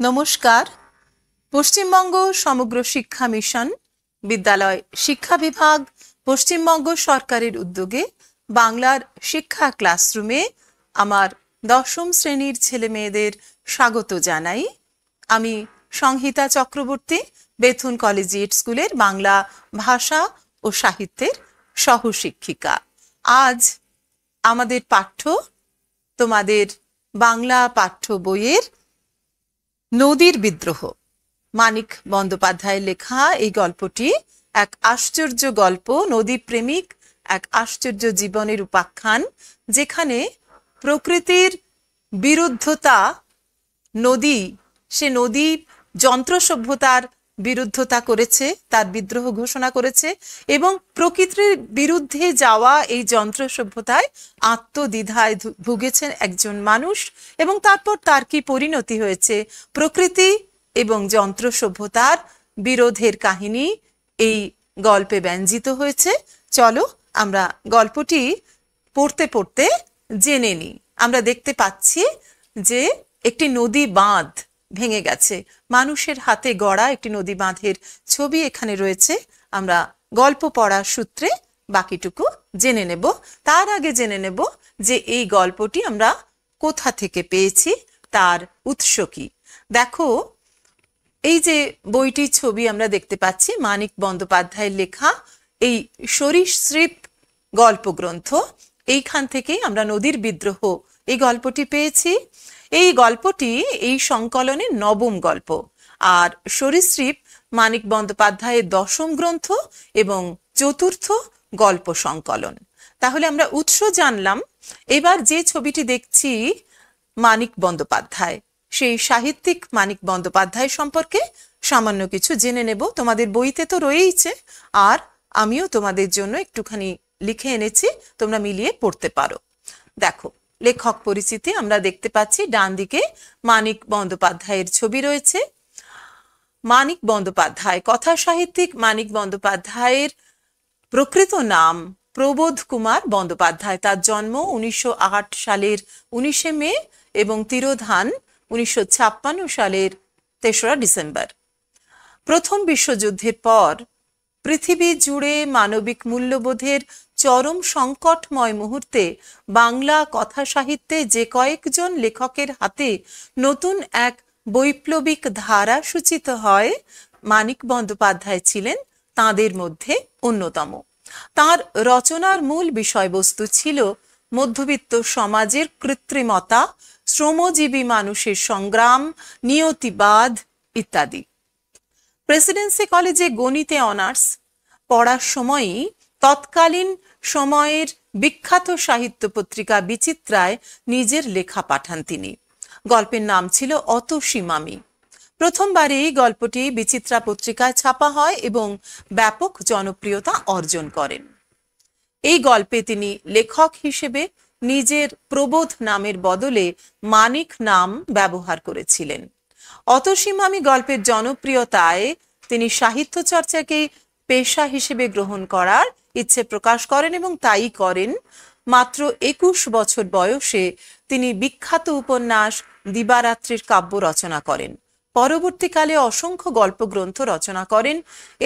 নমস্কার। পশ্চিমবঙ্গ সমগ্র শিক্ষা মিশন বিদ্যালয় শিক্ষা বিভাগ পশ্চিমবঙ্গ সরকারের উদ্যোগে বাংলার শিক্ষা ক্লাসরুমে আমার দশম শ্রেণীর ছেলে মেয়েদের স্বাগত জানাই। আমি সংহিতা চক্রবর্তী, বেথুন কলেজিয়েট স্কুলের বাংলা ভাষা ও সাহিত্যের সহশিক্ষিকা। আজ আমাদের পাঠ্য তোমাদের বাংলা পাঠ্য বইয়ের নদীর বিদ্রোহ, মানিক বন্দ্যোপাধ্যায়ের লেখা এই গল্পটি এক আশ্চর্য গল্প, নদী প্রেমিক এক আশ্চর্য জীবনের উপাখ্যান, যেখানে প্রকৃতির বিরুদ্ধতা নদী, সে নদী যন্ত্র সভ্যতার বিরুদ্ধতা করেছে, তার বিদ্রোহ ঘোষণা করেছে এবং প্রকৃতির বিরুদ্ধে যাওয়া এই যন্ত্র সভ্যতায় আত্মদ্বিধায় ভুগেছেন একজন মানুষ এবং তারপর তার কি পরিণতি হয়েছে। প্রকৃতি এবং যন্ত্র সভ্যতার বিরোধের কাহিনী এই গল্পে ব্যঞ্জিত হয়েছে। চলো আমরা গল্পটি পড়তে পড়তে জেনে নিই। আমরা দেখতে পাচ্ছি যে একটি নদী বাঁধ ভেঙে গেছে, মানুষের হাতে গড়া একটি নদী বাঁধের ছবি এখানে রয়েছে। আমরা গল্প পড়ার সূত্রে বাকিটুকু জেনে নেব। তার আগে জেনে নেব যে এই গল্পটি আমরা কোথা থেকে পেয়েছি, তার উৎস কি। দেখো, এই যে বইটির ছবি আমরা দেখতে পাচ্ছি, মানিক বন্দ্যোপাধ্যায়ের লেখা এই সরীসৃপ গল্পগ্রন্থ, এইখান থেকেই আমরা নদীর বিদ্রোহ এই গল্পটি পেয়েছি। এই গল্পটি এই সংকলনের নবম গল্প, আর সরীসৃপ মানিক বন্দ্যোপাধ্যায়ের দশম গ্রন্থ এবং চতুর্থ গল্প সংকলন। তাহলে আমরা উৎস জানলাম। এবার যে ছবিটি দেখছি মানিক বন্দ্যোপাধ্যায়, সেই সাহিত্যিক মানিক বন্দ্যোপাধ্যায় সম্পর্কে সামান্য কিছু জেনে নেব। তোমাদের বইতে তো রয়েইছে, আর আমিও তোমাদের জন্য একটুখানি লিখে এনেছি, তোমরা মিলিয়ে পড়তে পারো। দেখো, লেখক পরিচিতি আমরা দেখতে পাচ্ছি, ডান দিকে মানিক বন্দ্যোপাধ্যায়ের ছবি রয়েছে। মানিক বন্দ্যোপাধ্যায়, কথা সাহিত্যিক মানিক বন্দ্যোপাধ্যায়ের প্রকৃত নাম প্রবোধ কুমার বন্দ্যোপাধ্যায়। তার জন্ম 1908 সালের 19শে মে এবং তিরোধান 1956 সালের 3রা ডিসেম্বর। প্রথম বিশ্বযুদ্ধের পর পৃথিবী জুড়ে মানবিক মূল্যবোধের চরম সংকটময় মুহূর্তে বাংলা কথা সাহিত্যে যে কয়েকজন লেখকের হাতে নতুন এক বৈপ্লবিক ধারা সূচিত হয়, মানিক বন্দ্যোপাধ্যায় ছিলেন তাঁদের মধ্যে অন্যতম। তাঁর রচনার মূল বিষয়বস্তু ছিল মধ্যবিত্ত সমাজের কৃত্রিমতা, শ্রমজীবী মানুষের সংগ্রাম, নিয়তিবাদ ইত্যাদি। প্রেসিডেন্সি কলেজে গণিতে অনার্স পড়ার সময়ই তৎকালীন সময়ের বিখ্যাত সাহিত্য পত্রিকা বিচিত্রায় নিজের লেখা পাঠান তিনি। গল্পের নাম ছিল অতসী মামি। প্রথমবারই গল্পটি বিচিত্রা পত্রিকায় ছাপা হয় এবং ব্যাপক জনপ্রিয়তা অর্জন করেন। এই গল্পে তিনি লেখক হিসেবে নিজের প্রবোধ নামের বদলে মানিক নাম ব্যবহার করেছিলেন। অতসী মামি গল্পের জনপ্রিয়তায় তিনি সাহিত্য চর্চাকে পেশা হিসেবে গ্রহণ করার ইচ্ছে প্রকাশ করেন এবং তাই করেন। মাত্র 21 বছর বয়সে তিনি বিখ্যাত উপন্যাস দিবারাত্রির কাব্য রচনা করেন। পরবর্তীকালে অসংখ্য গল্পগ্রন্থ রচনা করেন।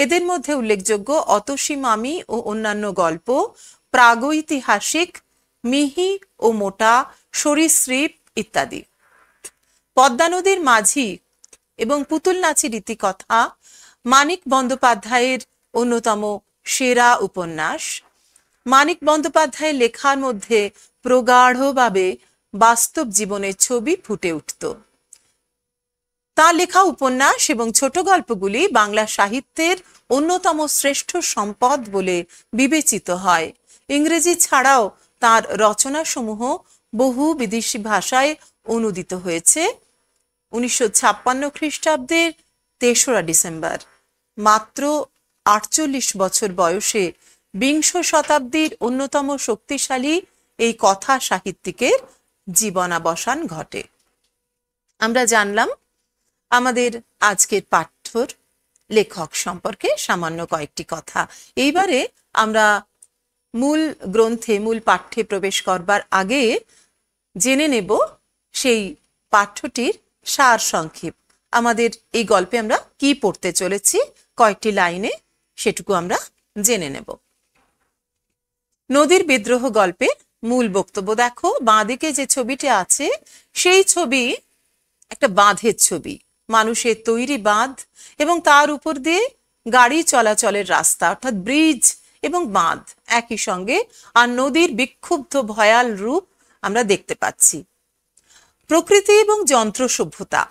এদের মধ্যে উল্লেখযোগ্য অতসী মামি ও অন্যান্য গল্প, প্রাগৈতিহাসিক, মিহি ও মোটা, সরীসৃপ ইত্যাদি। পদ্মা নদীর মাঝি এবং পুতুল নাচি রীতিকথা মানিক বন্দ্যোপাধ্যায়ের অন্যতম সেরা উপন্যাস। মানিক বন্দ্যোপাধ্যায়ের লেখার মধ্যে প্রগাঢ়ভাবে বাস্তব জীবনের ছবি ফুটে উঠত। তার লেখা উপন্যাস এবং ছোট গল্পগুলি বাংলা সাহিত্যের অন্যতম শ্রেষ্ঠ সম্পদ বলে বিবেচিত হয়। ইংরেজি ছাড়াও তার রচনাসমূহ বহু বিদেশি ভাষায় অনুদিত হয়েছে। 1956 খ্রিস্টাব্দের 3রা ডিসেম্বর, মাত্র 48 বছর বয়সে বিংশ শতাব্দীর অন্যতম শক্তিশালী এই কথা সাহিত্যিকের জীবনাবসান ঘটে। আমরা জানলাম আমাদের আজকের পাঠ্যর লেখক সম্পর্কে সামান্য কয়েকটি কথা। এইবারে আমরা মূল গ্রন্থে, মূল পাঠ্যে প্রবেশ করবার আগে জেনে নেব সেই পাঠ্যটির সার সংক্ষেপ। আমাদের এই গল্পে আমরা কি পড়তে চলেছি কয়েকটি লাইনে সেটুকু আমরা জেনে নেব। নদীর বিদ্রোহ গল্পের মূল বক্তব্য দেখো, বাঁদিকে যে ছবিটি আছে সেই ছবি একটা বাঁধের ছবি, মানুষের তৈরি বাঁধ এবং তার উপর দিয়ে গাড়ি চলাচলের রাস্তা অর্থাৎ ব্রিজ এবং বাঁধ একই সঙ্গে, আর নদীর বিক্ষুব্ধ ভয়াল রূপ আমরা দেখতে পাচ্ছি। প্রকৃতি এবং যন্ত্র সভ্যতা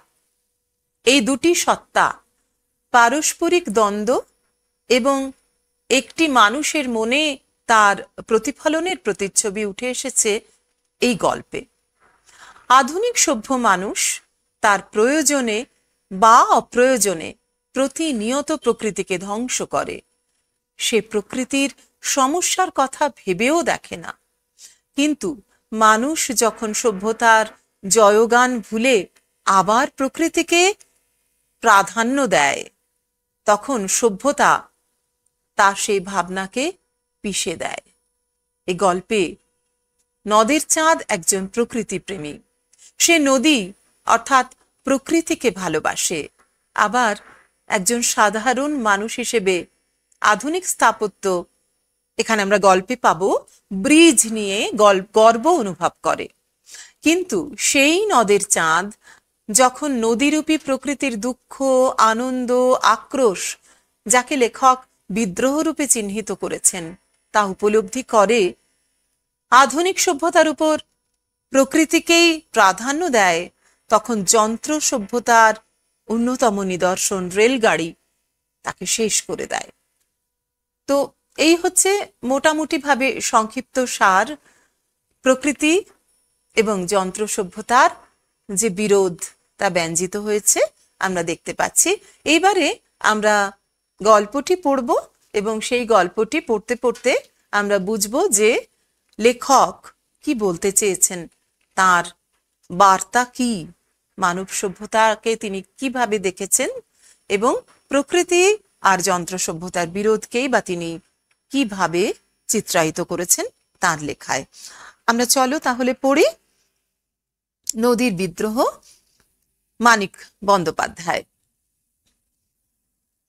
এই দুটি সত্তা পারস্পরিক দ্বন্দ্ব এবং একটি মানুষের মনে তার প্রতিফলনের প্রতিচ্ছবি উঠে এসেছে এই গল্পে। আধুনিক সভ্য মানুষ তার প্রয়োজনে বা অপ্রয়োজনে প্রতিনিয়ত প্রকৃতিকে ধ্বংস করে। সে প্রকৃতির সমস্যার কথা ভেবেও দেখে না। কিন্তু মানুষ যখন সভ্যতার জয়গান ভুলে আবার প্রকৃতিকে প্রাধান্য দেয়, তখন সভ্যতা তার সেই ভাবনাকে পিষে দেয়। এই গল্পে নদের চাঁদ একজন প্রকৃতি প্রেমী। সে নদী অর্থাৎ প্রকৃতিকে ভালোবাসে। আবার একজন সাধারণ মানুষ হিসেবে আধুনিক স্থাপত্য এখানে আমরা গল্পে পাবো ব্রিজ নিয়ে গর্ব অনুভব করে। কিন্তু সেই নদের চাঁদ যখন নদীরূপী প্রকৃতির দুঃখ, আনন্দ, আক্রোশ, যাকে লেখক বিদ্রোহ রূপে চিহ্নিত করেছেন, তা উপলব্ধি করে, আধুনিক সভ্যতার উপর প্রকৃতিকেই প্রাধান্য দেয়, তখন যন্ত্র সভ্যতার অন্যতম নিদর্শন রেলগাড়ি তাকে শেষ করে দেয়। তো এই হচ্ছে মোটামুটি ভাবে সংক্ষিপ্ত সার প্রকৃতি এবং যন্ত্র সভ্যতার যে বিরোধ তা ব্যঞ্জিত হয়েছে আমরা দেখতে পাচ্ছি। এইবারে আমরা গল্পটি পড়ব এবং সেই গল্পটি পড়তে পড়তে আমরা বুঝব যে লেখক কি বলতে চেয়েছেন, তার বার্তা কি, মানব সভ্যতাকে তিনি কিভাবে দেখেছেন এবং প্রকৃতি আর যন্ত্র সভ্যতার বিরোধকেই বা তিনি কিভাবে চিত্রায়িত করেছেন তার লেখায়। আমরা চলো তাহলে পড়ি নদীর বিদ্রোহ, মানিক বন্দ্যোপাধ্যায়।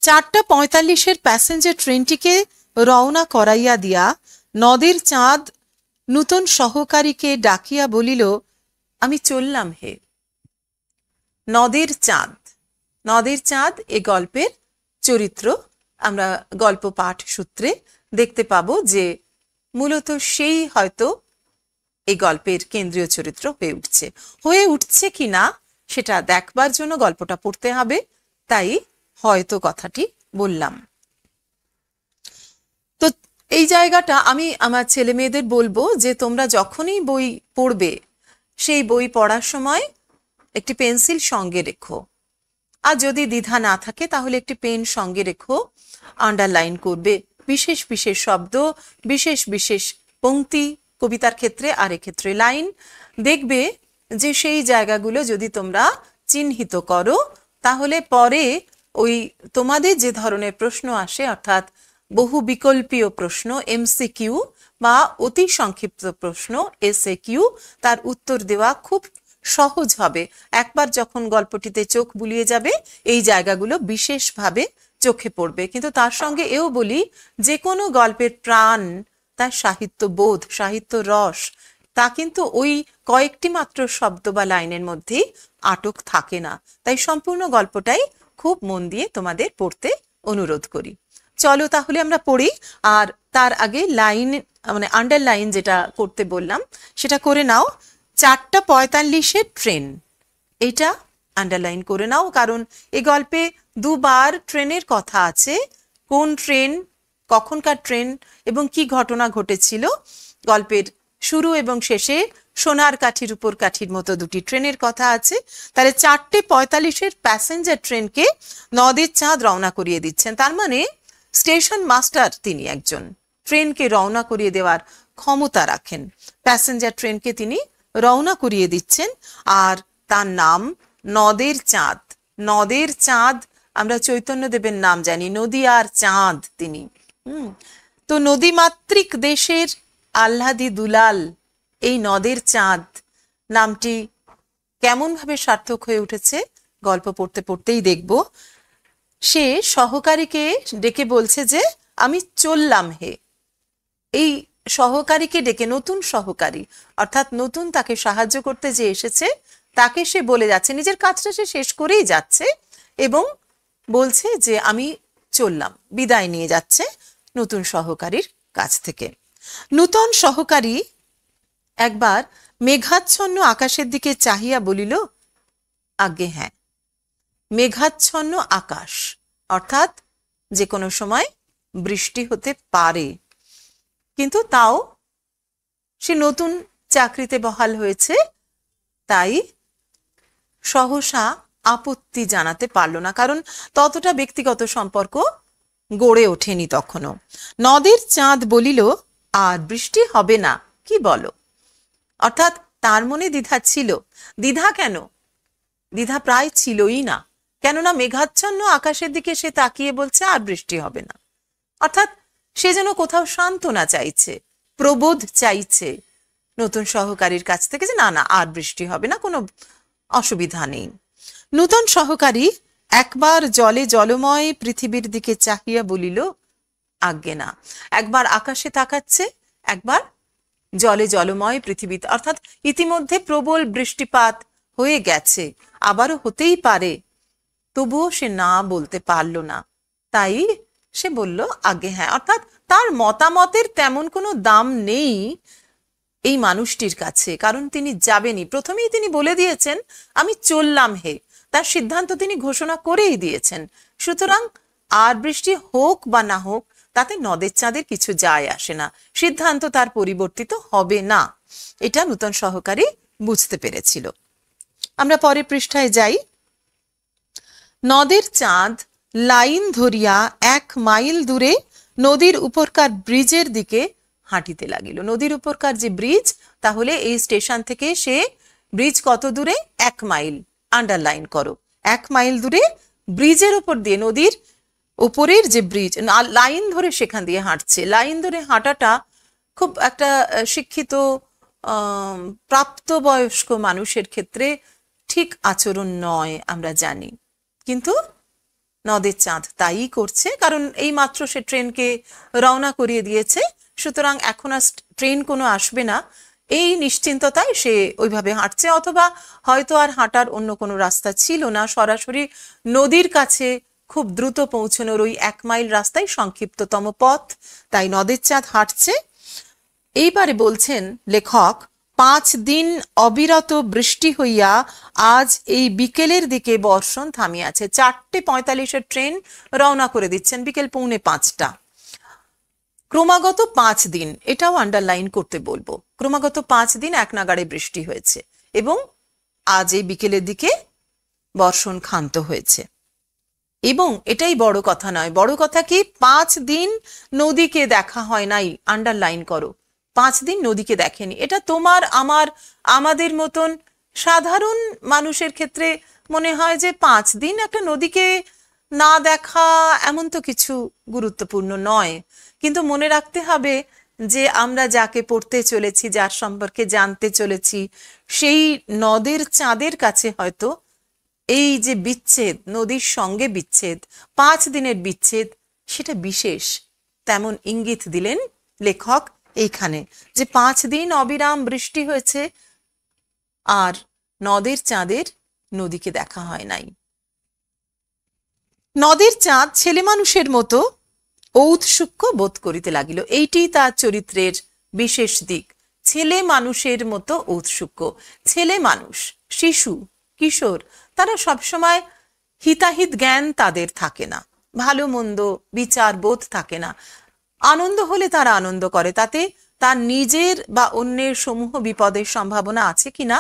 4:45 প্যাসেঞ্জার ট্রেনটিকে রওনা করাইয়া দিয়া নদের চাঁদ নূতন সহকারীকে ডাকিয়া বলিল, আমি চললাম হে। নদের চাঁদ, নদের চাঁদ এ গল্পের চরিত্র। আমরা গল্প পাঠ সূত্রে দেখতে পাবো যে মূলত সেই হয়তো এই গল্পের কেন্দ্রীয় চরিত্র হয়ে উঠছে কিনা সেটা দেখবার জন্য গল্পটা পড়তে হবে, তাই হয়তো কথাটি বললাম। তো এই জায়গাটা আমি আমার ছেলে মেয়েদের বলবো যে তোমরা যখনই বই পড়বে সেই বই পড়ার সময় একটি পেন্সিল সঙ্গে রেখো, আর যদি দ্বিধা না থাকে তাহলে একটি পেন সঙ্গে রেখো, আন্ডারলাইন করবে বিশেষ বিশেষ শব্দ, বিশেষ বিশেষ পংক্তি, কবিতার ক্ষেত্রে আর এক্ষেত্রে লাইন। দেখবে যে সেই জায়গাগুলো যদি তোমরা চিহ্নিত করো তাহলে পরে ওই তোমাদের যে ধরনের প্রশ্ন আসে অর্থাৎ বহু বিকল্পীয় প্রশ্ন এমসিকিউ বা অতি সংক্ষিপ্ত প্রশ্ন এসএকিউ, তার উত্তর দেওয়া খুব সহজ হবে। একবার যখন গল্পটিতে চোখ বুলিয়ে যাবে এই জায়গাগুলো বিশেষভাবে চোখে পড়বে। কিন্তু তার সঙ্গে এও বলি, যে কোনো গল্পের প্রাণ, তার সাহিত্য বোধ, সাহিত্য রস, তা কিন্তু ওই কয়েকটি মাত্র শব্দ বা লাইনের মধ্যেই আটক থাকে না। তাই সম্পূর্ণ গল্পটাই খুব মন দিয়ে তোমাদের পড়তে অনুরোধ করি। চলো তাহলে আমরা পড়ি, আর তার আগে লাইন মানে আন্ডারলাইন যেটা করতে বললাম সেটা করে নাও। 4:45 ট্রেন, এটা আন্ডারলাইন করে নাও, কারণ এই গল্পে দুবার ট্রেনের কথা আছে। কোন ট্রেন, কখনকার ট্রেন এবং কি ঘটনা ঘটেছিল, গল্পের শুরু এবং শেষে সোনার কাঠির উপর কাঠির মতো দুটি ট্রেনের কথা আছে। তাহলে 4:45 প্যাসেঞ্জার ট্রেনকে নদের চাঁদ রওনা করিয়ে দিচ্ছেন। তার মানে স্টেশন মাস্টার তিনি একজন, ট্রেনকে রওনা করিয়ে দেওয়ার ক্ষমতা রাখেন। প্যাসেঞ্জার ট্রেনকে তিনি রওনা করিয়ে দিচ্ছেন, আর তার নাম নদের চাঁদ। নদের চাঁদ আমরা চৈতন্যদেবের নাম জানি, নদী আর চাঁদ তিনি। তো নদীমাতৃক দেশের আহ্লাদি দুলাল এই নদের চাঁদ নামটি কেমন ভাবে সার্থক হয়ে উঠেছে গল্প পড়তে পড়তেই দেখব সে সহকারীকে ডেকে বলছে যে আমি চললাম হে। এই সহকারীকে ডেকে, নতুন সহকারী অর্থাৎ নতুন তাকে সাহায্য করতে যে এসেছে তাকে সে বলে যাচ্ছে, নিজের কাজটা সে শেষ করেই যাচ্ছে এবং বলছে যে আমি চললাম, বিদায় নিয়ে যাচ্ছে নতুন সহকারীর কাছ থেকে। নূতন সহকারী একবার মেঘাচ্ছন্ন আকাশের দিকে চাহিয়া বলিল, আজ্ঞে হ্যাঁ। মেঘাচ্ছন্ন আকাশ অর্থাৎ যে কোনো সময় বৃষ্টি হতে পারে, কিন্তু তাও সে নতুন চাকরিতে বহাল হয়েছে, তাই সহসা আপত্তি জানাতে পারল না, কারণ ততটা ব্যক্তিগত সম্পর্ক গড়ে ওঠেনি তখনও। নদের চাঁদ বলিল, আর বৃষ্টি হবে না, কি বলো? অর্থাৎ তার মনে দ্বিধা ছিল। দ্বিধা কেন? দ্বিধা প্রায় ছিলই না, কেননা মেঘাচ্ছন্ন আকাশের দিকে সে তাকিয়ে বলছে আর বৃষ্টি হবে না। অর্থাৎ সে যেন কোথাও সান্ত্বনা চাইছে, প্রবোধ চাইছে নতুন সহকারীর কাছ থেকে যে না না আর বৃষ্টি হবে না, কোনো অসুবিধা নেই। নূতন সহকারী একবার জলে জলময় পৃথিবীর দিকে চাহিয়া বলিল, আজ্ঞে না। একবার আকাশে তাকাচ্ছে, একবার জলে জলময় পৃথিবীতে, অর্থাৎ ইতিমধ্যে প্রবল বৃষ্টিপাত হয়ে গেছে, আবারও হতেই পারে, তবুও সে না বলতে পারল না, তাই সে বলল আজ্ঞে হ্যাঁ। অর্থাৎ তার মতামতের তেমন কোনো দাম নেই এই মানুষটির কাছে, কারণ তিনি যাবেনই। প্রথমেই তিনি বলে দিয়েছেন আমি চললাম হে, তার সিদ্ধান্ত তিনি ঘোষণা করেই দিয়েছেন। সুতরাং আর বৃষ্টি হোক বা না হোক তাতে নদের চাঁদের কিছু যায় আসে না, সিদ্ধান্ত তার পরিবর্তিত হবে না, এটা নূতন সহকারী বুঝতে পেরেছিল। আমরা পরের পৃষ্ঠায় যাই। নদের চাঁদ লাইন ধরিয়া 1 মাইল দূরে নদীর উপরকার ব্রিজের দিকে হাঁটিতে লাগিল। নদীর উপরকার যে ব্রিজ, তাহলে এই স্টেশন থেকে সে ব্রিজ কত দূরে? 1 মাইল, আন্ডারলাইন করো, 1 মাইল দূরে ব্রিজের উপর দিয়ে, নদীর উপরের যে ব্রিজ, লাইন ধরে সেখান দিয়ে হাঁটছে। লাইন ধরে হাঁটাটা খুব একটা শিক্ষিত প্রাপ্তবয়স্ক মানুষের ক্ষেত্রে ঠিক আচরণ নয়, আমরা জানি, কিন্তু নদের চাঁদ তাই করছে, কারণ এই মাত্র সে ট্রেনকে রওনা করিয়ে দিয়েছে, সুতরাং এখন আর ট্রেন কোনো আসবে না, এই নিশ্চিন্ততায় সে ওইভাবে হাঁটছে। অথবা হয়তো আর হাঁটার অন্য কোনো রাস্তা ছিল না, সরাসরি নদীর কাছে খুব দ্রুত পৌঁছানোর ওই 1 মাইল রাস্তায় সংক্ষিপ্ততম পথ, তাই নদের চাঁদ হাঁটছে। এইবারে বলছেন লেখক, 5 দিন অবিরত বৃষ্টি হইয়া আজ এই বিকেলের দিকে বর্ষণ থামিয়াছে। 4:45 ট্রেন রওনা করে দিচ্ছেন বিকেল 4:45। ক্রমাগত 5 দিন, এটাও আন্ডারলাইন করতে বলবো, ক্রমাগত 5 দিন এক নাগাড়ে বৃষ্টি হয়েছে এবং আজ এই বিকেলের দিকে বর্ষণ ক্ষান্ত হয়েছে। এবং এটাই বড় কথা নয়, বড় কথা কি 5 দিন নদীকে দেখা হয় নাই, আন্ডারলাইন করো, 5 দিন নদীকে দেখেনি। এটা তোমার আমার আমাদের মতন সাধারণ মানুষের ক্ষেত্রে মনে হয় যে 5 দিন একটা নদীকে না দেখা এমন তো কিছু গুরুত্বপূর্ণ নয়, কিন্তু মনে রাখতে হবে যে আমরা যাকে পড়তে চলেছি, যার সম্পর্কে জানতে চলেছি, সেই নদের চাঁদের কাছে হয়তো এই যে বিচ্ছেদ, নদীর সঙ্গে বিচ্ছেদ, 5 দিনের বিচ্ছেদ, সেটা বিশেষ। তেমন ইঙ্গিত দিলেন লেখক এইখানে যে 5 দিন অবিরাম বৃষ্টি হয়েছে আর নদের চাঁদের নদীকে দেখা হয় নাই। নদের চাঁদ ছেলে মানুষের মতো ঔৎসুক্য বোধ করিতে লাগিল, এইটি তার চরিত্রের বিশেষ দিক। ছেলে মানুষের মতো ঔৎসুক্য। ছেলে মানুষ, শিশু, কিশোর, তারা সবসময় হিতাহিত জ্ঞান তাদের থাকে না, ভালো মন্দ বিচার বোধ থাকে না। আনন্দ হলে তারা আনন্দ করে, তাতে তার নিজের বা অন্যের সমূহ বিপদের সম্ভাবনা আছে কিনা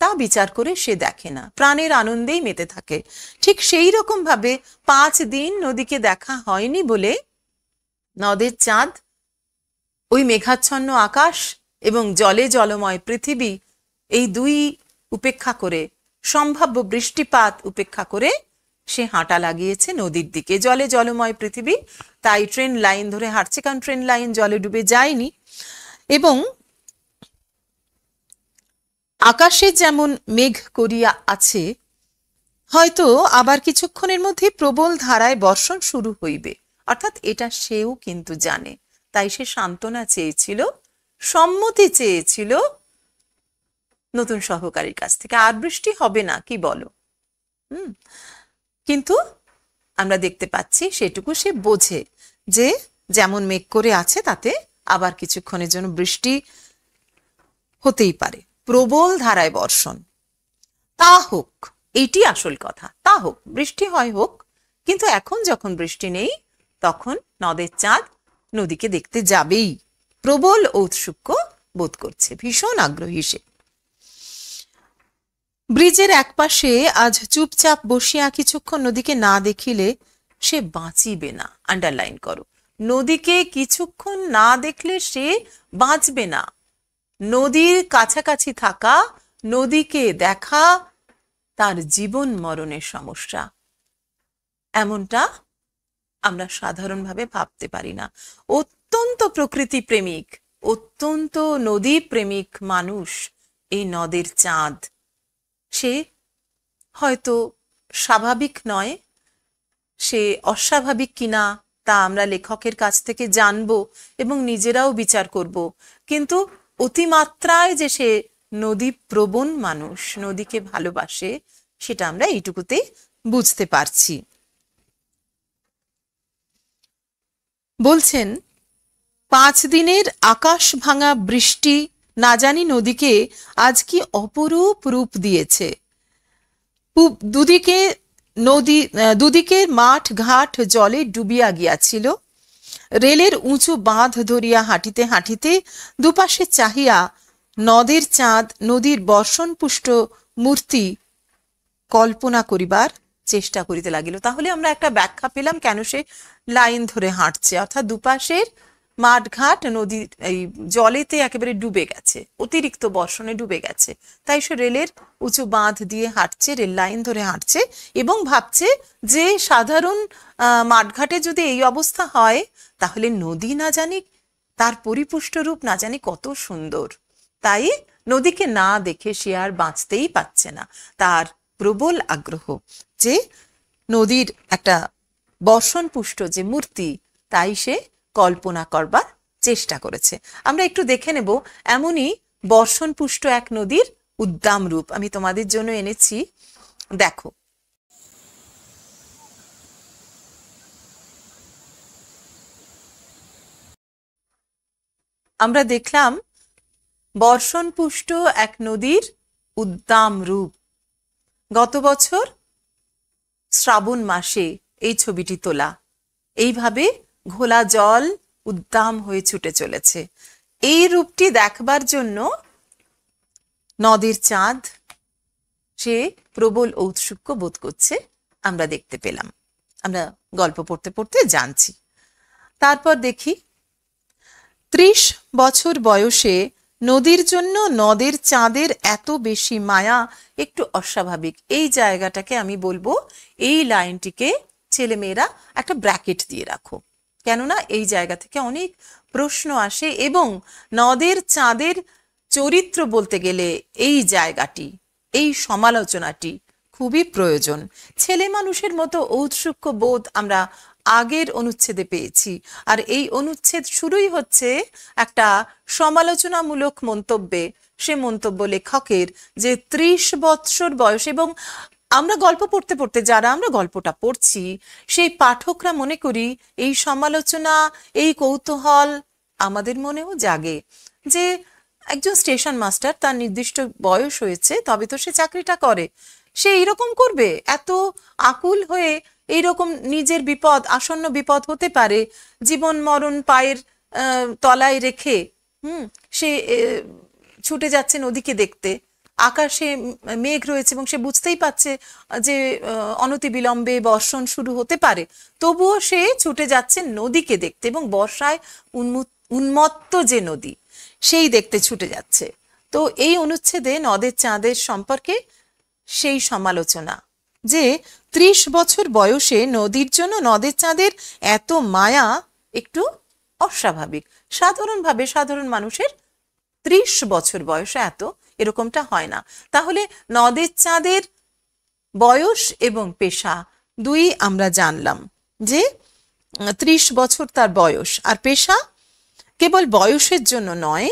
তা বিচার করে সে দেখে না, প্রাণের আনন্দেই মেতে থাকে। ঠিক সেই রকম ভাবে 5 দিন নদীকে দেখা হয়নি বলে নদের চাঁদ ওই মেঘাচ্ছন্ন আকাশ এবং জলে জলময় পৃথিবী, এই দুই উপেক্ষা করে, সম্ভাব্য বৃষ্টিপাত উপেক্ষা করে সে হাঁটা লাগিয়েছে নদীর দিকে। জলে জলময় পৃথিবী, তাই ট্রেন লাইন ধরে হাঁটছে, কারণ ট্রেন লাইন জলে ডুবে যায়নি। এবং আকাশে যেমন মেঘ করিয়া আছে, হয়তো আবার কিছুক্ষণের মধ্যে প্রবল ধারায় বর্ষণ শুরু হইবে, অর্থাৎ এটা সেও কিন্তু জানে। তাই সে সান্ত্বনা চেয়েছিল, সম্মতি চেয়েছিল নতুন সহকারীর কাছ থেকে। আর বৃষ্টি হবে না, কি বলো? কিন্তু আমরা দেখতে পাচ্ছি সেটুকু সে বোঝে যে যেমন মেঘ করে আছে তাতে আবার কিছুক্ষণের জন্য বৃষ্টি হতেই পারে, প্রবল ধারায় বর্ষণ। তা হোক, এইটি আসল কথা, তা হোক, বৃষ্টি হয় হোক, কিন্তু এখন যখন বৃষ্টি নেই তখন নদের চাঁদ নদীকে দেখতে যাবেই। প্রবল ঔৎসুক্য বোধ করছে, ভীষণ আগ্রহী সে। ব্রিজের একপাশে আজ চুপচাপ বসিয়া কিছুক্ষণ নদীকে না দেখিলে সে বাঁচিবে না। আন্ডারলাইন করো, নদীকে কিছুক্ষণ না দেখলে সে বাঁচবে না। নদীর কাছাকাছি থাকা, নদীকে দেখা তার জীবন মরণের সমস্যা, এমনটা আমরা সাধারণভাবে ভাবতে পারি না। অত্যন্ত প্রকৃতি প্রেমিক, অত্যন্ত নদী প্রেমিক মানুষ এই নদের চাঁদ। সে হয়তো স্বাভাবিক নয়, সে অস্বাভাবিক কিনা তা আমরা লেখকের কাছ থেকে জানবো এবং নিজেরাও বিচার করব, কিন্তু অতিমাত্রায় যে সে নদী প্রবণ মানুষ, নদীকে ভালোবাসে, সেটা আমরা এইটুকুতে বুঝতে পারছি। বলছেন, 5 দিনের আকাশ ভাঙা বৃষ্টি না জানি নদীকে আজ কি অপরূপ রূপ দিয়েছে। দুদিকে মাঠ ঘাট জলে ডুবিয়া গিয়াছিল। রেলের উঁচু বাঁধ ধরিয়া হাঁটিতে হাঁটিতে দুপাশে চাহিয়া নদের চাঁদ নদীর বর্ষণপুষ্ট মূর্তি কল্পনা করিবার চেষ্টা করিতে লাগিল। তাহলে আমরা একটা ব্যাখ্যা পেলাম কেন সে লাইন ধরে হাঁটছে, অর্থাৎ দুপাশের মাঠঘাট নদী এই জলেতে একেবারে ডুবে গেছে, অতিরিক্ত বর্ষণে ডুবে গেছে, তাই সে রেলের উঁচু বাঁধ দিয়ে হাঁটছে, রেল লাইন ধরে হাঁটছে এবং ভাবছে যে সাধারণ মাঠঘাটে যদি এই অবস্থা হয় তাহলে নদী না জানি তার পরিপুষ্ট রূপ না জানি কত সুন্দর। তাই নদীকে না দেখে সে আর বাঁচতেই পারছে না। তার প্রবল আগ্রহ যে নদীর একটা বর্ষণপুষ্ট যে মূর্তি, তাই সে কল্পনা করবার চেষ্টা করেছে। আমরা একটু দেখে নেব এমনই বর্ষণপুষ্ট এক নদীর উদ্দাম রূপ আমি তোমাদের জন্য এনেছি, দেখো। আমরা দেখলাম বর্ষণপুষ্ট এক নদীর উদ্দাম রূপ। গত বছর শ্রাবণ মাসে এই ছবিটি তোলা। এইভাবে ঘোলা জল উদ্দাম হয়ে ছুটে চলেছে। এই রূপটি দেখবার জন্য নদের চাঁদ সে প্রবল ঔৎসুক্য বোধ করছে, আমরা দেখতে পেলাম, আমরা গল্প পড়তে পড়তে জানছি। তারপর দেখি, 30 বছর বয়সে নদীর জন্য নদের চাঁদের এত বেশি মায়া একটু অস্বাভাবিক। এই জায়গাটাকে আমি বলবো, এই লাইনটিকে ছেলেমেয়েরা একটা ব্র্যাকেট দিয়ে রাখো, কেননা এই জায়গা থেকে অনেক প্রশ্ন আসে এবং নদের চাঁদের চরিত্র বলতে গেলে এই জায়গাটি, এই সমালোচনাটি খুবই প্রয়োজন। ছেলে মানুষের মতো ঔৎসুক্য বোধ আমরা আগের অনুচ্ছেদে পেয়েছি, আর এই অনুচ্ছেদ শুরুই হচ্ছে একটা সমালোচনামূলক মন্তব্যে। সে মন্তব্য লেখকের যে 30 বৎসর বয়স, এবং আমরা গল্প পড়তে পড়তে যারা আমরা গল্পটা পড়ছি সেই পাঠকরা মনে করি এই সমালোচনা, এই কৌতূহল আমাদের মনেও জাগে যে একজন স্টেশন মাস্টার, তার নির্দিষ্ট বয়স হয়েছে তবে তো সে চাকরিটা করে, সে এইরকম করবে, এত আকুল হয়ে এইরকম নিজের বিপদ, আসন্ন বিপদ হতে পারে, জীবন মরণ পায়ের তলায় রেখে সে ছুটে যাচ্ছে নদীকে দেখতে। আকাশে মেঘ রয়েছে এবং সে বুঝতেই পারছে যে অনতিবিলম্বে বর্ষণ শুরু হতে পারে, তবুও সে ছুটে যাচ্ছে নদীকে দেখতে, এবং বর্ষায় উন্মত্ত যে নদী সেই দেখতে ছুটে যাচ্ছে। তো এই অনুচ্ছেদে নদের চাঁদের সম্পর্কে সেই সমালোচনা যে 30 বছর বয়সে নদীর জন্য নদের চাঁদের এত মায়া একটু অস্বাভাবিক। সাধারণভাবে সাধারণ মানুষের 30 বছর বয়সে এত এরকমটা হয় না। তাহলে নদের চাঁদের বয়স এবং পেশা দুই আমরা জানলাম যে 30 বছর তার বয়স, আর পেশা কেবল বয়সের জন্য নয়,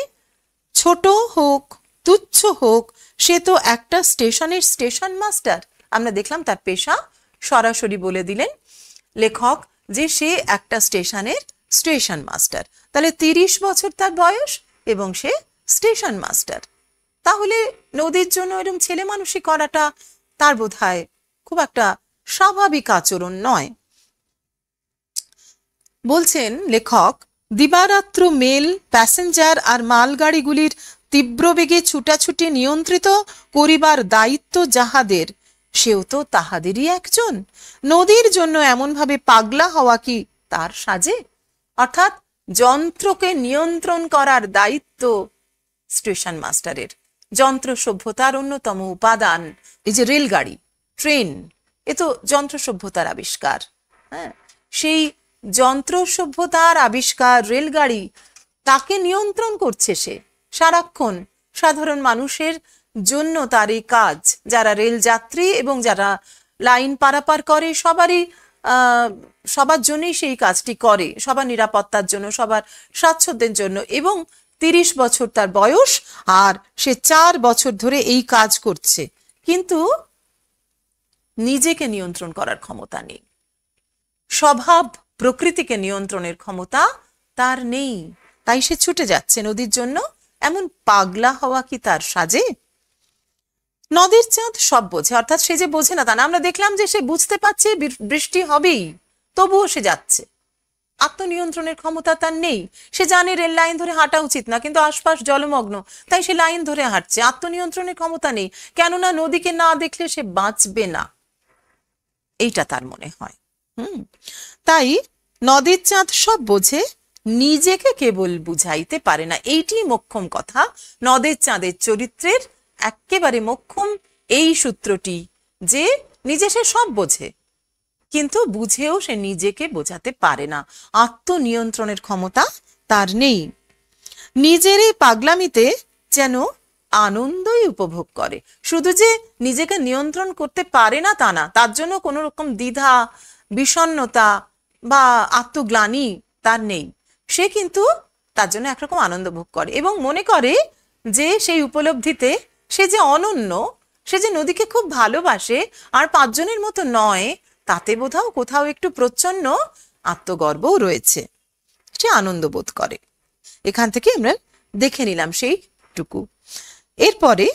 ছোট হোক তুচ্ছ হোক, সে তো একটা স্টেশনের স্টেশন মাস্টার। আমরা দেখলাম তার পেশা, সরাসরি বলে দিলেন লেখক যে সে একটা স্টেশনের স্টেশন মাস্টার। তাহলে 30 বছর তার বয়স এবং সে স্টেশন মাস্টার। তাহলে নদীর জন্য এরকম ছেলে মানুষই করাটা তার বোধহয় খুব একটা স্বাভাবিক আচরণ নয়। বলছেন লেখক, দিবারাত্র মেল, প্যাসেঞ্জার আর মালগাড়িগুলির তীব্র বেগে ছুটাছুটি নিয়ন্ত্রিত করিবার দায়িত্ব যাহাদের, সেও তো তাহাদেরই একজন। নদীর জন্য এমনভাবে পাগলা হওয়া কি তার সাজে? অর্থাৎ যন্ত্রকে নিয়ন্ত্রণ করার দায়িত্ব স্টেশন মাস্টারের। যন্ত্র সভ্যতার অন্যতম উপাদান এই যে রেলগাড়ি, ট্রেন, এ তো যন্ত্র সভ্যতার আবিষ্কার। হ্যাঁ, সেই যন্ত্র সভ্যতার আবিষ্কার রেলগাড়ি, তাকে নিয়ন্ত্রণ করছে সে সারাক্ষণ। সাধারণ মানুষের জন্য তার এই কাজ, যারা রেল যাত্রী এবং যারা লাইন পারাপার করে সবার জন্যই সেই কাজটি করে, সবার নিরাপত্তার জন্য, সবার স্বাচ্ছন্দ্যের জন্য। এবং 30 বছর তার বয়স, আর সে 4 বছর ধরে এই কাজ করছে, কিন্তু নিজেকে নিয়ন্ত্রণ করার ক্ষমতা নেই, স্বভাব প্রকৃতিকে নিয়ন্ত্রণের ক্ষমতা তার নেই। তাই সে ছুটে যাচ্ছে নদীর জন্য। এমন পাগলা হওয়া কি তার সাজে? নদীর চাঁদ সব বোঝে, অর্থাৎ সে যে বোঝে না তা না। আমরা দেখলাম যে সে বুঝতে পারছে বৃষ্টি হবেই, তবুও সে যাচ্ছে। আত্মনিয়ন্ত্রণের ক্ষমতা তার নেই। সে জানে রেল লাইন ধরে হাঁটা উচিত না, কিন্তু আশপাশ জলমগ্ন, তাই সে লাইন ধরে হাঁটছে। আত্মনিয়ন্ত্রণের ক্ষমতা নেই, কেননা নদীকে না দেখলে সে বাঁচবে না, এইটা তার মনে হয়। তাই নদীর চাঁদ সব বোঝে, নিজেকে কেবল বুঝাইতে পারে না। এইটি মোক্ষম কথা। নদের চাঁদের চরিত্রের একেবারে মোক্ষম এই সূত্রটি যে নিজে সে সব বোঝে, কিন্তু বুঝেও সে নিজেকে বোঝাতে পারে না। আত্মনিয়ন্ত্রণের ক্ষমতা তার নেই। নিজের এই পাগলামিতে যেন আনন্দই উপভোগ করে। শুধু যে নিজেকে নিয়ন্ত্রণ করতে পারে না তা না, তার জন্য কোনো রকম দ্বিধা, বিষণ্ণতা বা আত্মগ্লানি তার নেই। সে কিন্তু তার জন্য একরকম আনন্দ ভোগ করে এবং মনে করে যে সেই উপলব্ধিতে সে যে অনন্য, সে যে নদীকে খুব ভালোবাসে আর 5 জনের মতো নয়, তাতে বোধহয় কোথাও একটু প্রচ্ছন্ন আত্মগর্বও রয়েছে। সে আনন্দ বোধ করে। এখান থেকে আমরা দেখে নিলাম সেইটুকু। এরপরে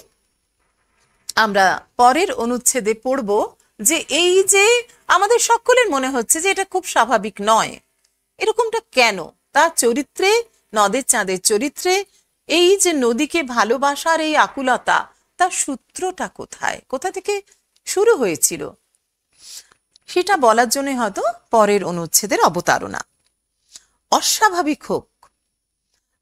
আমরা পরের অনুচ্ছেদে পড়ব যে এই যে আমাদের সকলের মনে হচ্ছে যে এটা খুব স্বাভাবিক নয়, এরকমটা কেন? তার চরিত্রে, নদের চাঁদের চরিত্রে এই যে নদীকে ভালোবাসার এই আকুলতা, তার সূত্রটা কোথায়, কোথা থেকে শুরু হয়েছিল, সেটা বলার জন্য হয়তো পরের অনুচ্ছেদের অবতারণা। অস্বাভাবিক হোক,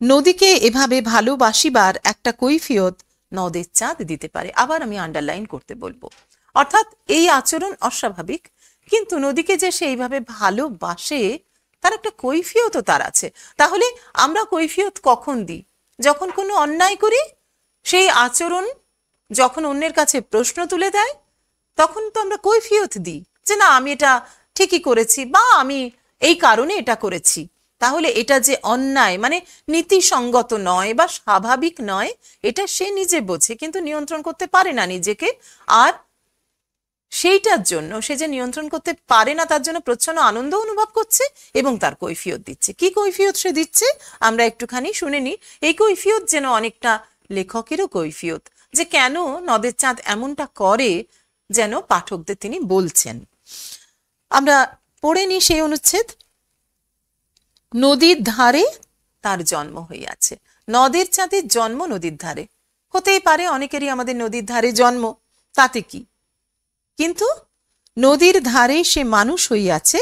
নদীকে এভাবে ভালোবাসিবার একটা কৈফিয়ত নদের চাঁদ দিতে পারে। আবার আমি আন্ডারলাইন করতে বলবো, অর্থাৎ এই আচরণ অস্বাভাবিক, কিন্তু নদীকে যে সে এইভাবে ভালোবাসে তার একটা কৈফিয়তও তার আছে। তাহলে আমরা কৈফিয়ত কখন দিই? যখন কোনো অন্যায় করি, সেই আচরণ যখন অন্যের কাছে প্রশ্ন তুলে দেয়, তখন তো আমরা কৈফিয়ত দিই যে না, আমি এটা ঠিকই করেছি বা আমি এই কারণে এটা করেছি। তাহলে এটা যে অন্যায়, মানে নীতিসঙ্গত নয় বা স্বাভাবিক নয়, এটা সে নিজে বোঝে, কিন্তু নিয়ন্ত্রণ করতে পারে না নিজেকে। আর সেইটার জন্য, সে যে নিয়ন্ত্রণ করতে পারে না, তার জন্য প্রচ্ছন্ন আনন্দ অনুভব করছে এবং তার কৈফিয়ত দিচ্ছে। কি কৈফিয়ত সে দিচ্ছে আমরা একটুখানি শুনে নিই। এই কৈফিয়ত যেন অনেকটা লেখকেরও কৈফিয়ত, যে কেন নদের চাঁদ এমনটা করে, যেন পাঠকদের তিনি বলছেন। আমরা পড়ে নিই সেই অনুচ্ছেদ। নদীর ধারে তার জন্ম হইয়াছে। নদের চাঁদের জন্ম নদীর ধারে। হতেই পারে অনেকেরই আমাদের নদীর ধারে জন্ম, তাতে কি? কিন্তু নদীর ধারে সে মানুষ হইয়াছে,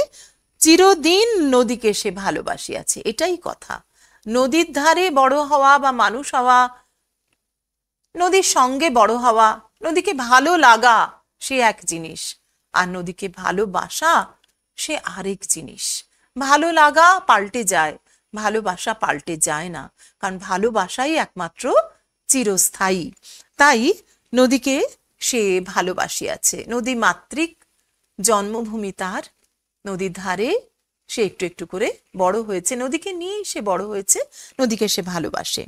চিরদিন নদীকে সে ভালোবাসিয়াছে, এটাই কথা। নদীর ধারে বড় হওয়া বা মানুষ হওয়া, নদীর সঙ্গে বড় হওয়া, নদীকে ভালো লাগা, সে এক জিনিস, আর নদীকে ভালোবাসা সে আরেক জিনিস। ভালো লাগা পাল্টে যায়, ভালোবাসা পাল্টে যায় না, কারণ ভালোবাসাই একমাত্র চিরস্থায়ী। তাই নদীকে সে ভালোবাসিয়াছে। নদী মাতৃক জন্মভূমি তার, নদীর ধারে সে একটু একটু করে বড় হয়েছে, নদীকে নিয়েই সে বড় হয়েছে, নদীকে সে ভালোবাসে।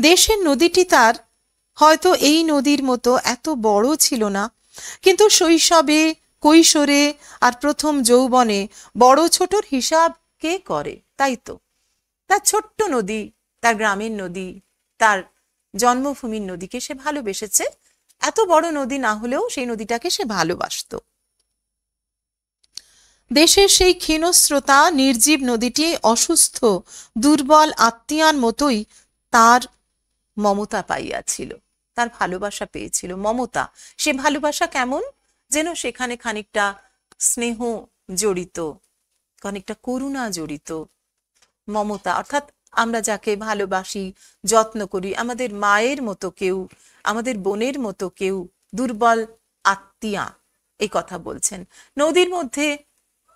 দেশের নদীটি তার হয়তো এই নদীর মতো এত বড় ছিল না, কিন্তু শৈশবে, কৈশোরে আর প্রথম যৌবনে বড় ছোটর হিসাব কে করে? তাই তো তার ছোট্ট নদী, তার গ্রামের নদী, তার জন্মভূমির নদীকে সে ভালোবেসেছে। এত বড় নদী না হলেও সেই নদীটাকে সে ভালোবাসতো। দেশের সেই ক্ষীণস্রোতা নির্জীব নদীটি অসুস্থ দুর্বল আত্মীয়ার মতোই তার মমতা পাইয়াছিল, তার ভালোবাসা পেয়েছিল, মমতা। সে ভালোবাসা কেমন? যেন সেখানে খানিকটা স্নেহ জড়িত, খানিকটা করুণা জড়িত, মমতা। অর্থাৎ আমরা যাকে ভালোবাসি, যত্ন করি, আমাদের মায়ের মতো কেউ, আমাদের বোনের মতো কেউ, দুর্বল আত্মীয়া, এই কথা বলছেন। নদীর মধ্যে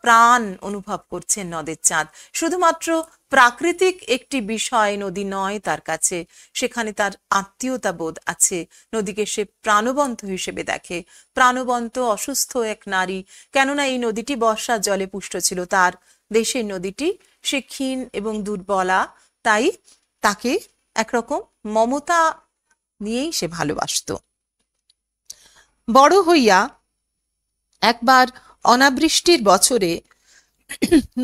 প্রাণ অনুভব করছেন নদের চাঁদ। শুধুমাত্র প্রাকৃতিক একটি বিষয় নদী নয় তার কাছে, সেখানে তার আত্মীয়তা বোধ আছে। নদীকে সে প্রাণবন্ত হিসেবে দেখে, প্রাণবন্ত অসুস্থ এক নারী। কেননা এই নদীটি বর্ষার জলে পুষ্ট ছিল, তার দেশের নদীটি, সে ক্ষীণ এবং দুর্বলা, তাই তাকে একরকম মমতা নিয়েই সে ভালোবাসত। বড় হইয়া একবার অনাবৃষ্টির বছরে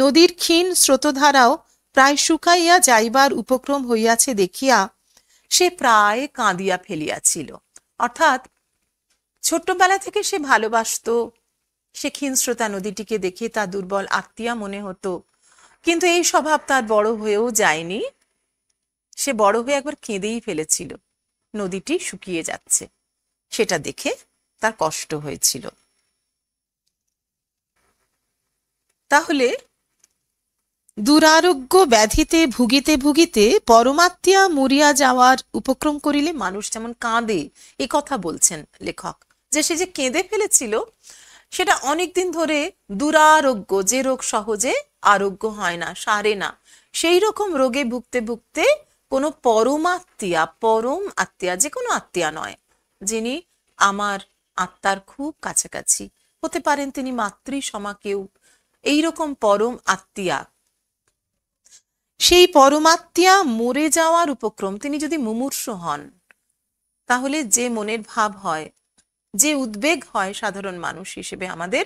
নদীর ক্ষীণ স্রোতধারাও প্রায় শুকাইয়া যাইবার উপক্রম হইয়াছে দেখিয়া সে প্রায় কাঁদিয়া ফেলিয়াছিল। অর্থাৎ ছোট্টবেলা থেকে সে ভালোবাসত, সে ক্ষীণস্রোতা নদীটিকে দেখে তার দুর্বল আত্মীয়া মনে হতো, কিন্তু এই স্বভাব তার বড় হয়েও যায়নি। সে বড় হয়ে একবার কেঁদেই ফেলেছিল, নদীটি শুকিয়ে যাচ্ছে, সেটা দেখে তার কষ্ট হয়েছিল। তাহলে দুরারোগ্য ব্যাধিতে ভুগিতে ভুগিতে পরমাত্মা মরিয়া যাওয়ার উপক্রম করিলে মানুষ যেমন কাঁদে, এ কথা বলছেন লেখক। যে সে যে কেঁদে ফেলেছিল সেটা অনেকদিন ধরে দুরারোগ্য, যে রোগ সহজে আরোগ্য হয় না, সারে না, সেই রকম রোগে ভুগতে ভুগতে কোনো পরমাত্মা, পরম আত্মীয়া, যে কোনো আত্মীয়া নয়, যিনি আমার আত্মার খুব কাছাকাছি হতে পারেন, তিনি মাতৃ সমা কেউ, এইরকম পরম আত্মীয়া, সেই পরমাত্মা মরে যাওয়ার উপক্রম, তিনি যদি মুমূর্ষু হন, তাহলে যে মনের ভাব হয়, যে উদ্বেগ হয় সাধারণ মানুষ হিসেবে আমাদের,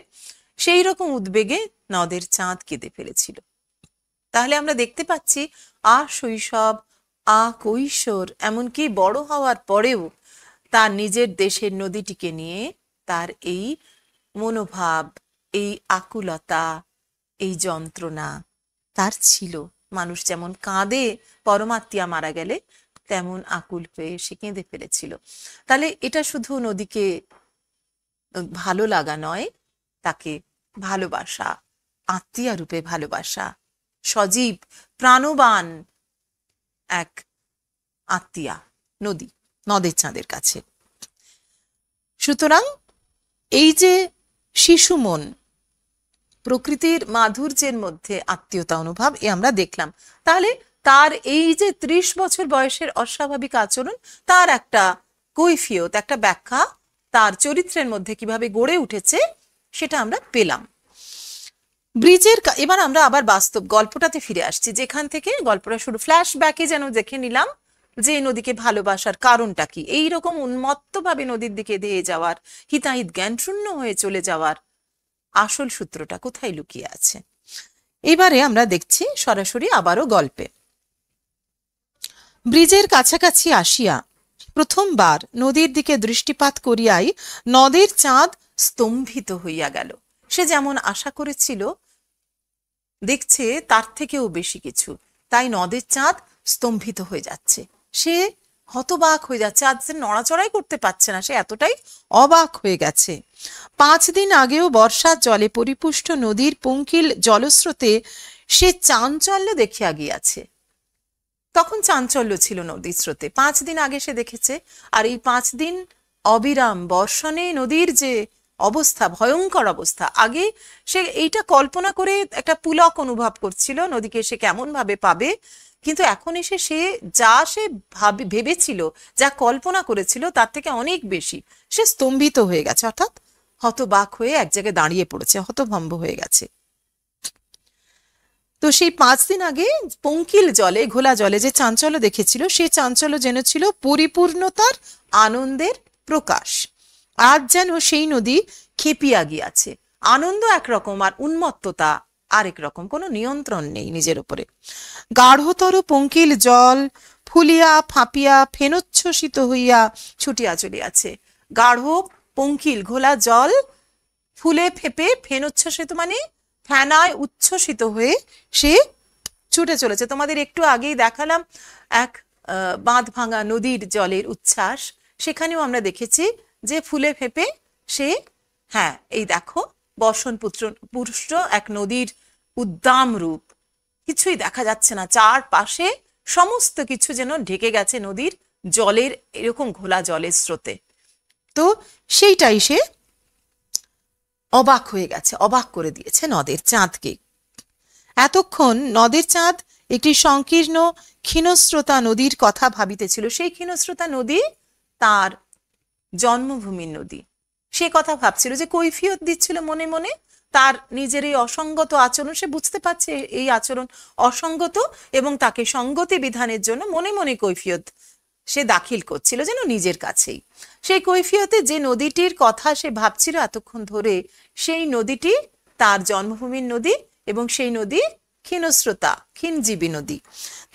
সেই রকম উদ্বেগে নদের চাঁদ কেঁদে ফেলেছিল। তাহলে আমরা দেখতে পাচ্ছি শৈশব, কৈশোর, এমনকি বড় হওয়ার পরেও তার নিজের দেশের নদীটিকে নিয়ে তার এই মনোভাব, এই আকুলতা, এই যন্ত্রণা তার ছিল। মানুষ যেমন কাঁদে পরমাত্মা মারা গেলে, তেমন আকুল হয়ে সে কেঁদে ফেলেছিল। তাহলে এটা শুধু নদীকে ভালো লাগা নয়, তাকে ভালোবাসা, আত্মীয়া রূপে ভালোবাসা, সজীব প্রাণবান এক আত্মীয়া নদী, নদের চাঁদের কাছে। সুতরাং এই যে শিশু মন, প্রকৃতির মাধুর্যের মধ্যে আত্মীয়তা অনুভব, এ আমরা দেখলাম। তাহলে তার এই যে 30 বছর বয়সের অস্বাভাবিক আচরণ, তার একটা কৈফিয়ত, একটা ব্যাখ্যা তার চরিত্রের মধ্যে কিভাবে গড়ে উঠেছে সেটা আমরা পেলাম। ব্রিজের এবার আমরা আবার বাস্তব গল্পটাতে ফিরে আসছি, যেখান থেকে গল্পটা শুরু। ফ্ল্যাশব্যাকে যেন দেখে নিলাম যে নদীকে ভালোবাসার কারণটা কি, এইরকম উন্মত্তভাবে নদীর দিকে ধেয়ে যাওয়ার, হিতাহিত জ্ঞানশূন্য হয়ে চলে যাওয়ার আসল সূত্রটা কোথায় লুকিয়ে আছে। এবারে আমরা দেখছি সরাসরি আবারও গল্পে। ব্রিজের কাছাকাছি আসিয়া প্রথমবার নদীর দিকে দৃষ্টিপাত করিয়াই নদের চাঁদ স্তম্ভিত হইয়া গেল। সে যেমন আশা করেছিল দেখছে তার থেকেও বেশি কিছু, তাই নদের চাঁদ স্তম্ভিত হয়ে যাচ্ছে। সে হতবাক হয়ে যাচ্ছে, আজ সে নড়াচড়াই করতে পারছে না, সে এতটাই অবাক হয়ে গেছে। 5 দিন আগেও বর্ষার জলে পরিপুষ্ট নদীর পঙ্কিল জলস্রোতে সে চাঞ্চল্য দেখিয়া গিয়াছে। তখন চাঞ্চল্য ছিল নদীর স্রোতে, 5 দিন আগে সে দেখেছে। আর এই 5 দিন অবিরাম বর্ষণে নদীর যে অবস্থা, ভয়ঙ্কর অবস্থা, আগে সে এইটা কল্পনা করে একটা পুলক অনুভব করছিল, নদীকে সে কেমন ভাবে পাবে, কিন্তু এখন এসে সে ভেবেছিল, যা কল্পনা করেছিল তার থেকে অনেক বেশি সে স্তম্ভিত হয়ে গেছে, অর্থাৎ হতবাক হয়ে এক জায়গায় দাঁড়িয়ে পড়েছে, হতভম্ব হয়ে গেছে। তো সেই 5 দিন আগে পঙ্কিল জলে, ঘোলা জলে যে চাঞ্চল্য দেখেছিল, সেই চাঞ্চল্য যেন ছিল পরিপূর্ণতার আনন্দের প্রকাশ। আজ যেন সেই নদী খেপিয়া গিয়াছে। আনন্দ একরকম আর উন্মত্ততা আরেক রকম, কোনো নিয়ন্ত্রণ নেই নিজের উপরে। গাঢ়তর পঙ্কিল জল ফুলিয়া ফাঁপিয়া ফেনোচ্ছ্বসিত হইয়া ছুটিয়া চলিয়াছে। গাঢ় পঙ্কিল ঘোলা জল ফুলে ফেপে ফেনোচ্ছ্বসিত মানে ফেনায় উচ্ছ্বসিত হয়ে সে ছুটে চলেছে। তোমাদের একটু আগেই দেখালাম এক বাঁধ ভাঙা নদীর জলের উচ্ছ্বাস, সেখানেও আমরা দেখেছি যে ফুলে ফেপে সে, হ্যাঁ এই দেখো বর্ষণ পুষ্ট এক নদীর উদ্দাম রূপ, কিছুই দেখা যাচ্ছে না, চারপাশে সমস্ত কিছু যেন ঢেকে গেছে নদীর জলের, এরকম ঘোলা জলের স্রোতে। তো সেইটাই সে অবাক হয়ে গেছে, অবাক করে দিয়েছে নদের চাঁদকে। এতক্ষণ নদের চাঁদ একটি সংকীর্ণ ক্ষীণস্রোতা নদীর কথা ভাবিতেছিল। সেই ক্ষীণস্রোতা নদী তার জন্মভূমির নদী, সে কথা ভাবছিল, যে কৈফিয়ত দিচ্ছিল মনে মনে তার নিজের এই অসঙ্গত আচরণ। সে বুঝতে পারছে এই আচরণ অসঙ্গত এবং তাকে সঙ্গতি বিধানের জন্য মনে মনে কৈফিয়ত সে দাখিল করছিল যেন নিজের কাছেই। সেই কৈফিয়তে যে নদীটির কথা সে ভাবছিল এতক্ষণ ধরে, সেই নদীটি তার জন্মভূমির নদী এবং সেই নদী ক্ষীণস্রোতা, ক্ষীণজীবী নদী।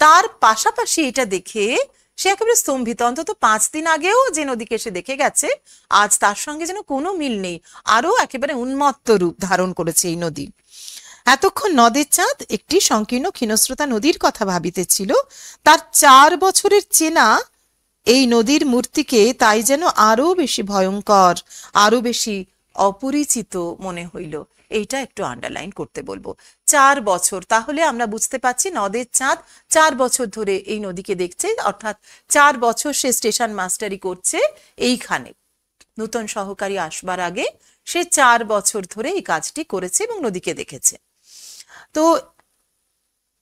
তার পাশাপাশি এটা দেখে সে একেবারে স্তম্ভিত। অন্তত 5 দিন আগেও যে নদীকে সে দেখে গেছে, আজ তার সঙ্গে যেন কোনো মিল নেই, আরো একেবারে উন্মত্ত রূপ ধারণ করেছে এই নদী। এতক্ষণ নদের চাঁদ একটি সংকীর্ণ ক্ষীণস্রোতা নদীর কথা ভাবিতেছিল। তার 4 বছরের চেনা এই নদীর মূর্তিকে তাই যেন আরো বেশি ভয়ঙ্কর, আরো বেশি অপরিচিত মনে হইল। এইটা একটু আন্ডারলাইন করতে বলবো। 4 বছর, তাহলে আমরা বুঝতে পারছি নদের চাঁদ 4 বছর ধরে এই নদীকে দেখছে, অর্থাৎ 4 বছর সে স্টেশন মাস্টারি করছে এইখানে। নতুন সহকারী আসবার আগে সে 4 বছর ধরে এই কাজটি করেছে এবং নদীকে দেখেছে। তো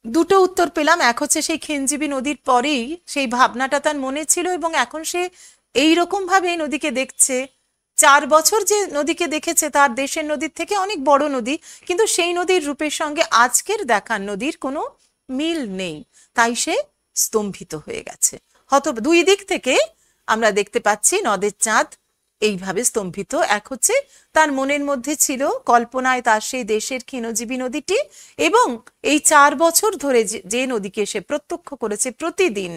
দুটো উত্তর পেলাম। এক হচ্ছে সেই ক্ষীণজীবী নদীর পরেই সেই ভাবনাটা তার মনে ছিল এবং এখন সে এইরকম ভাবে এই নদীকে দেখছে। 4 বছর যে নদীকে দেখেছে তার দেশের নদীর থেকে অনেক বড় নদী, কিন্তু সেই নদীর রূপের সঙ্গে আজকের দেখার নদীর কোনো মিল নেই, তাই সে স্তম্ভিত হয়ে গেছে। দুই দিক থেকে আমরা দেখতে পাচ্ছি নদের চাঁদ এইভাবে স্তম্ভিত। এক হচ্ছে তার মনের মধ্যে ছিল কল্পনায় তার সেই দেশের ক্ষীণজীবী নদীটি, এবং এই 4 বছর ধরে যে নদীকে সে প্রত্যক্ষ করেছে, প্রতিদিন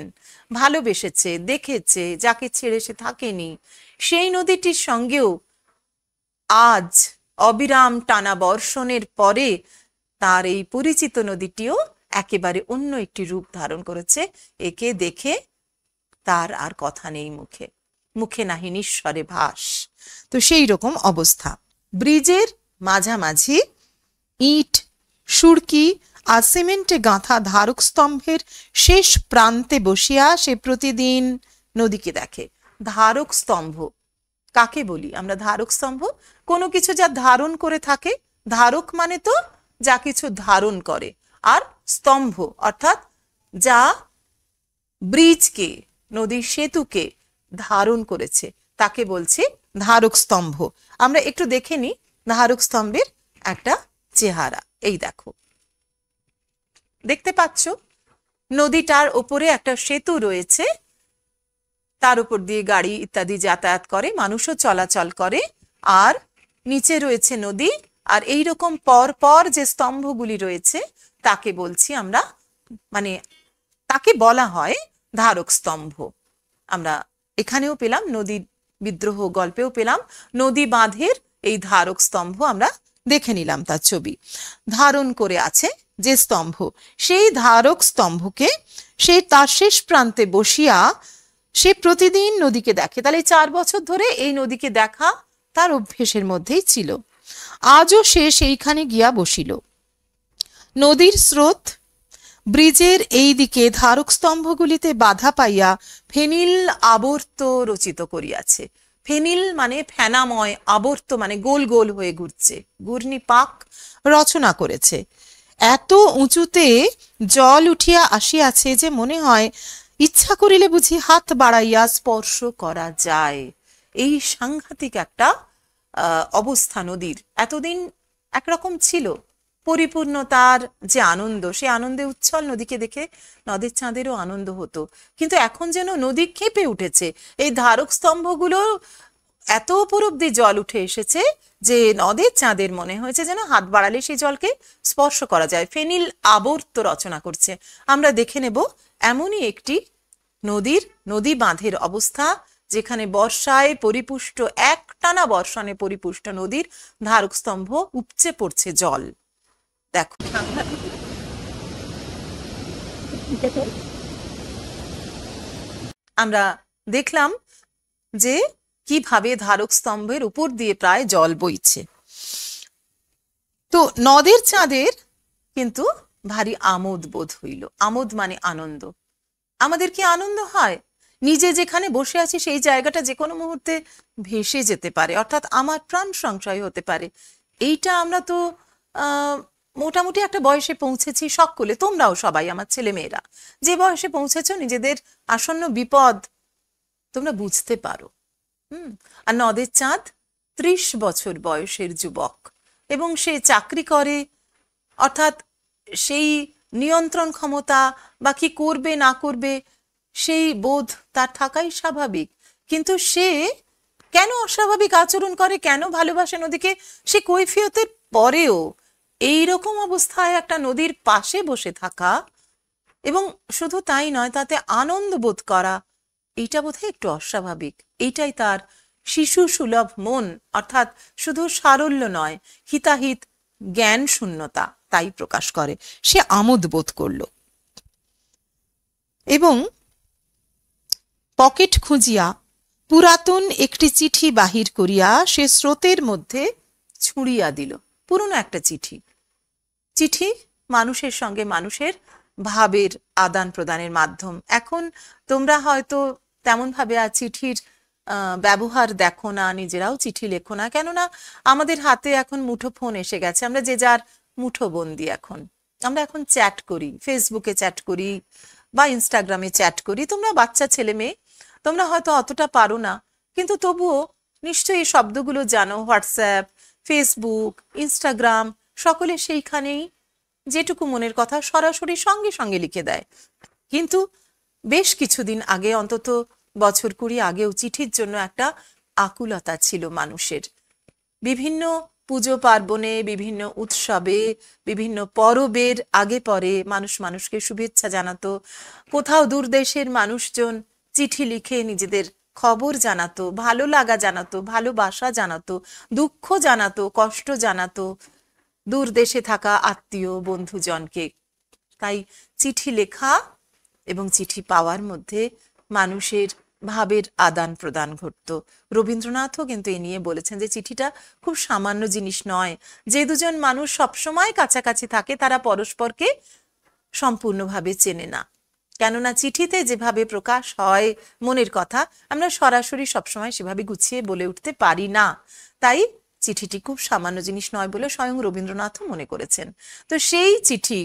ভালোবেসেছে, দেখেছে, যাকে ছেড়ে সে থাকেনি, সেই নদীটির সঙ্গেও আজ অবিরাম টানা বর্ষণের পরে তার এই পরিচিত নদীটিও একেবারে অন্য একটি রূপ ধারণ করেছে। একে দেখে তার আর কথা নেই মুখে, মুখে নাহি নিঃস্বরে ভাস। তো সেই রকম অবস্থা। ব্রিজের মাঝামাঝি ইট, সুরকি আর সিমেন্টে গাঁথা ধারক স্তম্ভের শেষ প্রান্তে বসিয়া সে প্রতিদিন নদীকে দেখে। ধারক স্তম্ভ কাকে বলি আমরা? ধারক স্তম্ভ কোনো কিছু যা ধারণ করে থাকে। ধারক মানে তো যা কিছু ধারণ করে, আর স্তম্ভ অর্থাৎ যা ব্রিজকে, নদীর সেতুকে ধারণ করেছে তাকে বলছি ধারক স্তম্ভ। আমরা একটু দেখে নিই ধারক স্তম্ভের একটা চেহারা। এই দেখো, দেখতে পাচ্ছ নদীটার ওপরে একটা সেতু রয়েছে, তার উপর দিয়ে গাড়ি ইত্যাদি যাতায়াত করে, মানুষও চলাচল করে, আর নিচে রয়েছে নদী। আর এই রকম পর পর যে স্তম্ভগুলি রয়েছে তাকে বলছি আমরা, মানে তাকে বলা হয় ধারক স্তম্ভ। আমরা এখানেও পেলাম, নদী বিদ্রোহ গল্পেও পেলাম নদী বাঁধের এই ধারক স্তম্ভ, আমরা দেখে নিলাম তার ছবি। ধারণ করে আছে যে স্তম্ভ, সেই ধারক স্তম্ভকে সে তার শেষ প্রান্তে বসিয়া সে প্রতিদিন নদীকে দেখে। তাহলে 4 বছর ধরে এই নদীকে দেখা তার অভ্যেসের মধ্যেই ছিল। আজও সে সেইখানে গিয়া বসিল। নদীর স্রোত ব্রিজের এই দিকে ধারক স্তম্ভগুলিতে বাধা পাইয়া ফেনিল আবর্ত রচিত করিয়াছে। ফেনিল মানে ফেনাময়, আবর্ত মানে গোল গোল হয়ে ঘুরছে, ঘূর্ণিপাক রচনা করেছে। এত উঁচুতে জল উঠিয়া আসিয়াছে যে মনে হয় ইচ্ছা করিলে বুঝি হাত বাড়াইয়া স্পর্শ করা যায়। এই সাংঘাতিক একটা অবস্থা নদীর। এতদিন একরকম ছিল, পরিপূর্ণতার যে আনন্দ, সে আনন্দে উচ্ছল নদীকে দেখে নদের চাঁদেরও আনন্দ হতো, কিন্তু এখন যেন নদী কেঁপে উঠেছে। এই ধারক স্তম্ভগুলো এত উপর অব্দি জল উঠে এসেছে যে নদের চাঁদের মনে হয়েছে যেন হাত বাড়ালে সেই জলকে স্পর্শ করা যায়, ফেনিল আবর্ত রচনা করছে। আমরা দেখে নেব এমনই একটি নদী বাঁধের অবস্থা, যেখানে বর্ষায় পরিপুষ্ট, একটানা বর্ষণে পরিপুষ্ট নদীর ধারক স্তম্ভ উপচে পড়ছে জল। দেখো, আমরা দেখলাম যে কিভাবে ধারক স্তম্ভের উপর দিয়ে প্রায় জল বইছে। তো নদের চাঁদের কিন্তু ভারী আমোদ বোধ হইল। আমোদ মানে আনন্দ। আমাদের কি আনন্দ হয়? নিজে যেখানে বসে আছি সেই জায়গাটা যে কোনো মুহূর্তে ভেসে যেতে পারে, অর্থাৎ আমার প্রাণ সংশয় হতে পারে। এইটা আমরা তো মোটামুটি একটা বয়সে পৌঁছেছি সকলে, তোমরাও সবাই, আমার ছেলে মেয়েরা যে বয়সে পৌঁছেছ, নিজেদের আসন্ন বিপদ তোমরা বুঝতে পারো। আর নদের চাঁদ 30 বছর বয়সের যুবক, এবং সে চাকরি করে, অর্থাৎ সেই নিয়ন্ত্রণ ক্ষমতা বা কি করবে না করবে সেই বোধ তার থাকাই স্বাভাবিক। কিন্তু সে কেন অস্বাভাবিক আচরণ করে, কেন ভালোবাসে নদীকে, সে কৈফিয়তের পরেও এই রকম অবস্থায় একটা নদীর পাশে বসে থাকা, এবং শুধু তাই নয়, তাতে আনন্দ বোধ করা, এইটা বোধহয় একটু অস্বাভাবিক। এইটাই তার শিশু সুলভ মন, অর্থাৎ শুধু সারল্য নয়, হিতাহিত জ্ঞান শূন্যতা তাই প্রকাশ করে। সে আমোদ বোধ করল এবং পকেট খুঁজিয়া পুরাতন একটি চিঠি বাহির করিয়া সে স্রোতের মধ্যে ছুঁড়িয়া দিল। পুরনো একটা চিঠি মানুষের সঙ্গে মানুষের ভাবের আদান প্রদানের মাধ্যম। এখন তোমরা হয়তো তেমন ভাবে আর চিঠির ব্যবহার দেখো না, নিজেরাও চিঠি লেখো না, কেননা আমাদের হাতে এখন মুঠো ফোন এসে গেছে। আমরা যে যার মুঠো বন্দি। আমরা এখন চ্যাট করি, ফেসবুকে চ্যাট করি বা ইনস্টাগ্রামে চ্যাট করি। তোমরা বাচ্চা ছেলে মেয়ে, তোমরা হয়তো অতটা পারো না, কিন্তু তবুও নিশ্চয়ই এই শব্দগুলো জানো। হোয়াটসঅ্যাপ, ফেসবুক, ইনস্টাগ্রাম, সকলে সেইখানেই যেটুকু মনের কথা সরাসরি সঙ্গে সঙ্গে লিখে দেয়। কিন্তু বেশ কিছুদিন আগে, অন্তত বছর 20 আগেও চিঠির জন্য একটা আকুলতা ছিল মানুষের। বিভিন্ন পুজো পার্বণে, বিভিন্ন উৎসবে, বিভিন্ন পরবের আগে পরে মানুষ মানুষকে শুভেচ্ছা জানাতো। কোথাও দূর দেশের মানুষজন চিঠি লিখে নিজেদের খবর জানাতো, ভালো লাগা জানাতো, ভালোবাসা জানাতো, দুঃখ জানাতো, কষ্ট জানাতো দূর দেশে থাকা আত্মীয় বন্ধুজনকে। তাই চিঠি লেখা এবং চিঠি পাওয়ার মধ্যে মানুষের ভাবের আদান প্রদান ঘটত। রবীন্দ্রনাথও কিন্তু এ নিয়ে বলেছেন যে চিঠিটা খুব সামান্য জিনিস নয়। যে দুজন মানুষ সবসময় কাছাকাছি থাকে তারা পরস্পরকে সম্পূর্ণভাবে চেনে না, কেননা চিঠিতে যেভাবে প্রকাশ হয় মনের কথা, আমরা সরাসরি সবসময় সেভাবে গুছিয়ে বলে উঠতে পারি না। তাই চিঠিটি খুব সামান্য জিনিস নয় বলে স্বয়ং রবীন্দ্রনাথও মনে করেছেন। তো সেই চিঠি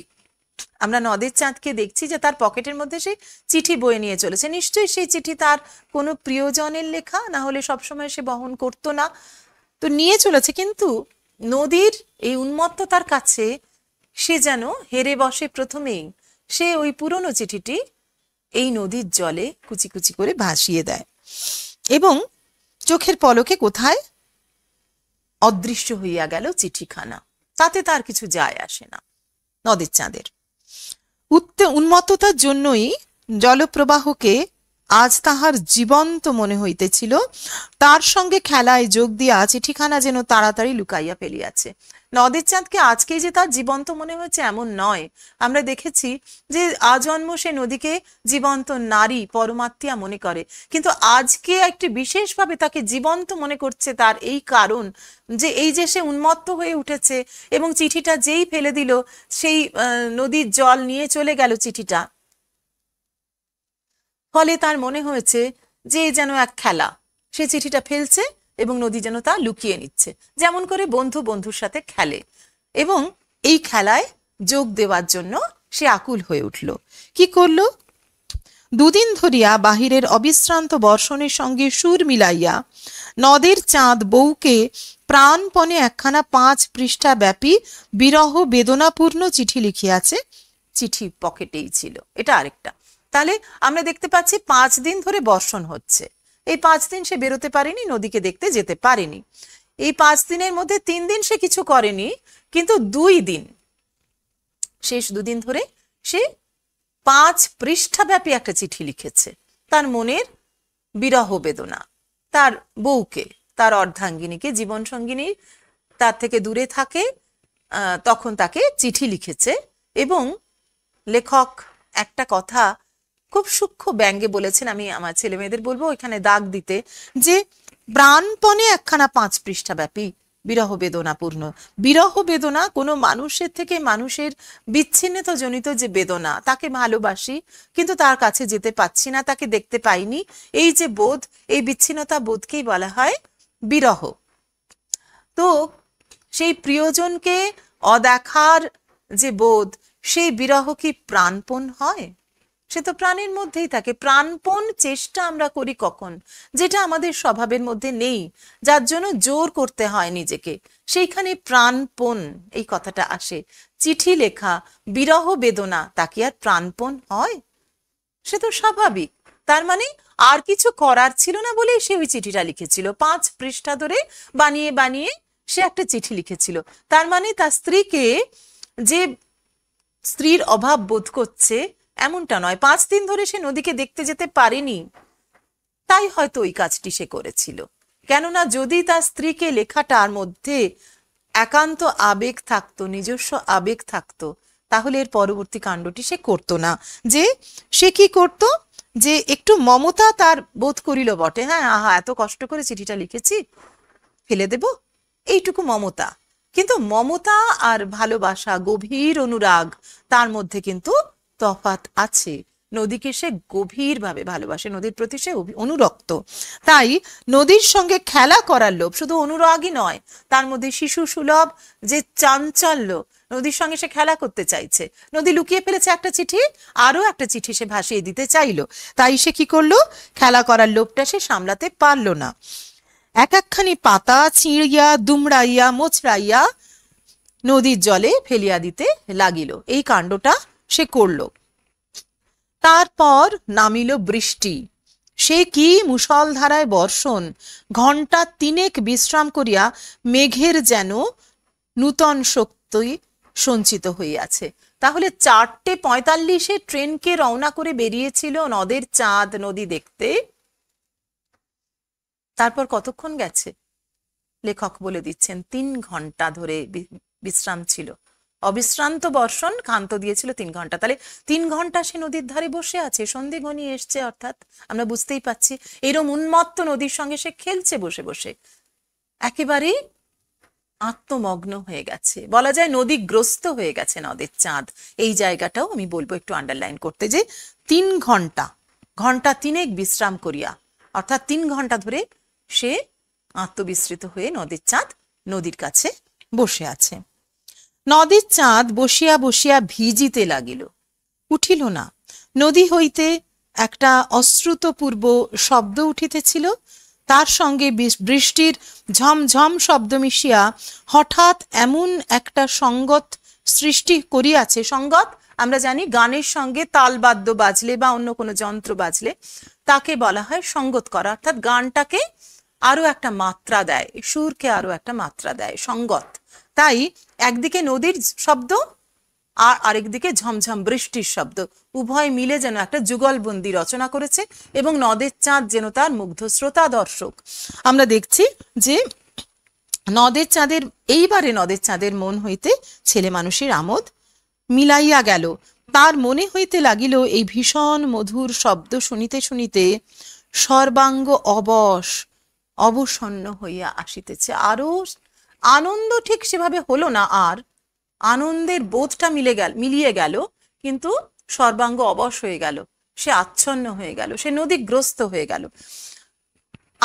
আমরা নদের চাঁদকে দেখছি যে তার পকেটের মধ্যে সে চিঠি বয়ে নিয়ে চলেছে। নিশ্চয়ই সেই চিঠি তার কোনো প্রিয়জনের লেখা, না হলে সবসময় সে বহন করতো না। তো নিয়ে চলেছে, কিন্তু নদীর এই উন্মত্ততার কাছে সে যেন হেরে বসে প্রথমেই। সে ওই পুরনো চিঠিটি এই নদীর জলে কুচি কুচি করে ভাসিয়ে দেয় এবং চোখের পলকে কোথায় অদৃশ্য হইয়া গেল চিঠিখানা। তাতে তার কিছু যায় আসে না। নদের চাঁদের উন্মত্ততার জন্যই জলপ্রবাহকে আজ তাহার জীবন্ত মনে হইতেছিল। তার সঙ্গে খেলায় যোগ দিয়া চিঠিখানা যেন তাড়াতাড়ি লুকাইয়া ফেলিয়াছে। নদের চাঁদকে আজকেই যে তার জীবন্ত মনে হয়েছে এমন নয়। আমরা দেখেছি যে আজন্ম সে নদীকে জীবন্ত নারী, পরমাত্মা মনে করে, কিন্তু আজকে একটি বিশেষভাবে তাকে জীবন্ত মনে করছে। তার এই কারণ যে এই যে সে উন্মত্ত হয়ে উঠেছে এবং চিঠিটা যেই ফেলে দিল, সেই নদীর জল নিয়ে চলে গেল চিঠিটা। ফলে তার মনে হয়েছে যে যেন এক খেলা, সে চিঠিটা ফেলছে এবং নদী যেন তা লুকিয়ে নিচ্ছে, যেমন করে বন্ধু বন্ধুর সাথে খেলে। এবং এই খেলায় যোগ দেওয়ার জন্য সে আকুল হয়ে উঠল। কি করলো? দুদিন ধরিয়া বাহিরের অবিশ্রান্ত বর্ষণের সঙ্গে সুর মিলাইয়া নদের চাঁদ বউকে প্রাণপণে একখানা 5 পৃষ্ঠা ব্যাপী বিরহ বেদনাপূর্ণ চিঠি লিখিয়াছে। চিঠি পকেটেই ছিল। এটা আরেকটা। তাহলে আমরা দেখতে পাচ্ছি 5 দিন ধরে বর্ষণ হচ্ছে। এই 5 দিন সে বেরোতে পারেনি, নদীকে দেখতে যেতে পারেনি। এই 5 দিনের মধ্যে 3 দিন সে কিছু করেনি, কিন্তু 2 দিন, শেষ 2 দিন ধরে সে 5 পৃষ্ঠা ব্যাপী একটা চিঠি লিখেছে তার মনের বিরহ বেদনা, তার বউকে, তার অর্ধাঙ্গিনীকে, জীবন সঙ্গিনী তার থেকে দূরে থাকে, তখন তাকে চিঠি লিখেছে। এবং লেখক একটা কথা খুব সূক্ষ্ম ব্যঙ্গে বলেছেন, আমি আমার ছেলে মেয়েদের বলবো এখানে দাগ দিতে, যে প্রাণপণে একখানা 5 পৃষ্ঠা ব্যাপী বিরহ বেদনাপূর্ণ। বিরহ বেদনা কোনো মানুষের থেকে মানুষের বিচ্ছিন্নতা জনিত যে বেদনা, তাকে ভালোবাসি কিন্তু তার কাছে যেতে পাচ্ছি না, তাকে দেখতে পাইনি, এই যে বোধ, এই বিচ্ছিন্নতা বোধকেই বলা হয় বিরহ। তো সেই প্রিয়জনকে অদেখার যে বোধ, সেই বিরহ কি প্রাণপণ হয়? সে তো প্রাণের মধ্যেই থাকে। প্রাণপণ চেষ্টা আমরা করি কখন? যেটা আমাদের স্বভাবের মধ্যে নেই, যার জন্য জোর করতে হয় নিজেকে, সেইখানে প্রাণপণ এই কথাটা আসে। চিঠি লেখা, বিরহ বেদনা, তা কি আর প্রাণপণ হয়? সে তো স্বাভাবিক। তার মানে আর কিছু করার ছিল না বলেই সে ওই চিঠিটা লিখেছিল। 5 পৃষ্ঠা ধরে বানিয়ে বানিয়ে সে একটা চিঠি লিখেছিল। তার মানে তার স্ত্রীকে যে স্ত্রীর অভাব বোধ করছে এমনটা নয়। 5 দিন ধরে সে নদীকে দেখতে যেতে পারেনি, তাই হয়তো ওই কাজটি সে করেছিল। কেননা যদি তার স্ত্রীকে লেখাটার মধ্যে একান্ত আবেগ থাকতো, নিজস্ব আবেগ থাকতো, তাহলে এর পরবর্তী কাণ্ডটি সে করতো না। যে সে কি করতো, যে একটু মমতা তার বোধ করিল বটে, হ্যাঁ আহা এত কষ্ট করে চিঠিটা লিখেছি, ফেলে দেব, এইটুকু মমতা। কিন্তু মমতা আর ভালোবাসা, গভীর অনুরাগ, তার মধ্যে কিন্তু তফাৎ আছে। নদীকে সে গভীরভাবে ভালোবাসে, নদীর প্রতি সে অনুরক্ত। তাই নদীর সঙ্গে খেলা করার লোভ, শুধু অনুরাগই নয়, তার মধ্যে শিশু সুলভ যে চাঞ্চল্য, নদীর সঙ্গে সে খেলা করতে চাইছে। নদী লুকিয়ে ফেলেছে একটা চিঠি, আরো একটা চিঠি সে ভাসিয়ে দিতে চাইলো। তাই সে কি করলো? খেলা করার লোভটা সে সামলাতে পারলো না। একখানি পাতা ছিঁড়িয়া দুমড়াইয়া মোচড়াইয়া নদীর জলে ফেলিয়া দিতে লাগিল। এই কাণ্ডটা সে করল। তারপর নামিল বৃষ্টি। সে কি মুষলধারায় বর্ষণ! ঘণ্টা 3 বিশ্রাম করিয়া মেঘের যেন নূতন শক্তি সঞ্চিত হইয়াছে। তাহলে 4:45 ট্রেনকে রওনা করে বেরিয়েছিল নদের চাঁদ নদী দেখতে। তারপর কতক্ষণ গেছে লেখক বলে দিচ্ছেন, 3 ঘন্টা ধরে বিশ্রাম ছিল। অবিশ্রান্ত বর্ষণ, ক্ষান্ত দিয়েছিল 3 ঘন্টা। তাহলে 3 ঘন্টা সে নদীর ধারে বসে আছে, সন্ধে ঘনিয়ে এসছে, অর্থাৎ আমরা বুঝতেই পাচ্ছি এরম উন্মত্ত নদীর সঙ্গে সে খেলছে বসে বসে, একেবারেই আত্মমগ্ন হয়ে গেছে, বলা যায় নদীগ্রস্ত হয়ে গেছে নদের চাঁদ। এই জায়গাটাও আমি বলবো একটু আন্ডারলাইন করতে, যে 3 ঘন্টা, ঘন্টা 3 বিশ্রাম করিয়া, অর্থাৎ 3 ঘন্টা ধরে সে আত্মবিস্মৃত হয়ে নদীর চাঁদ নদীর কাছে বসে আছে। নদীর চাঁদ বসিয়া বসিয়া ভিজিতে লাগিল, উঠিল না। নদী হইতে একটা অশ্রুতপূর্ব শব্দ উঠিতেছিল, তার সঙ্গে বৃষ্টির ঝমঝম শব্দ মিশিয়া হঠাৎ এমন একটা সঙ্গত সৃষ্টি করিয়াছে। সঙ্গত আমরা জানি, গানের সঙ্গে তালবাদ্য বাজলে বা অন্য কোনো যন্ত্র বাজলে তাকে বলা হয় সঙ্গত করা, অর্থাৎ গানটাকে আরো একটা মাত্রা দেয়, সুরকে আরো একটা মাত্রা দেয়, সঙ্গত। তাই একদিকে নদীর শব্দ আর আরেকদিকে ঝমঝম বৃষ্টির শব্দ, উভয় মিলে যেন একটা যুগলবন্দি রচনা করেছে, এবং নদের চাঁদ যেন তার মুগ্ধ শ্রোতা দর্শক। আমরা দেখছি যে নদের চাঁদের, এইবারে নদের চাঁদের মন হইতে ছেলে মানুষের আমোদ মিলাইয়া গেল। তার মনে হইতে লাগিল এই ভীষণ মধুর শব্দ শুনিতে শুনিতে সর্বাঙ্গ অবসন্ন হইয়া আসিতেছে। আরো আনন্দ ঠিক সেভাবে হলো না, আর আনন্দের বোধটা মিলিয়ে গেল, কিন্তু সর্বাঙ্গ অবশ হয়ে গেল, সে আচ্ছন্ন হয়ে গেল, সে নদীগ্রস্ত হয়ে গেল।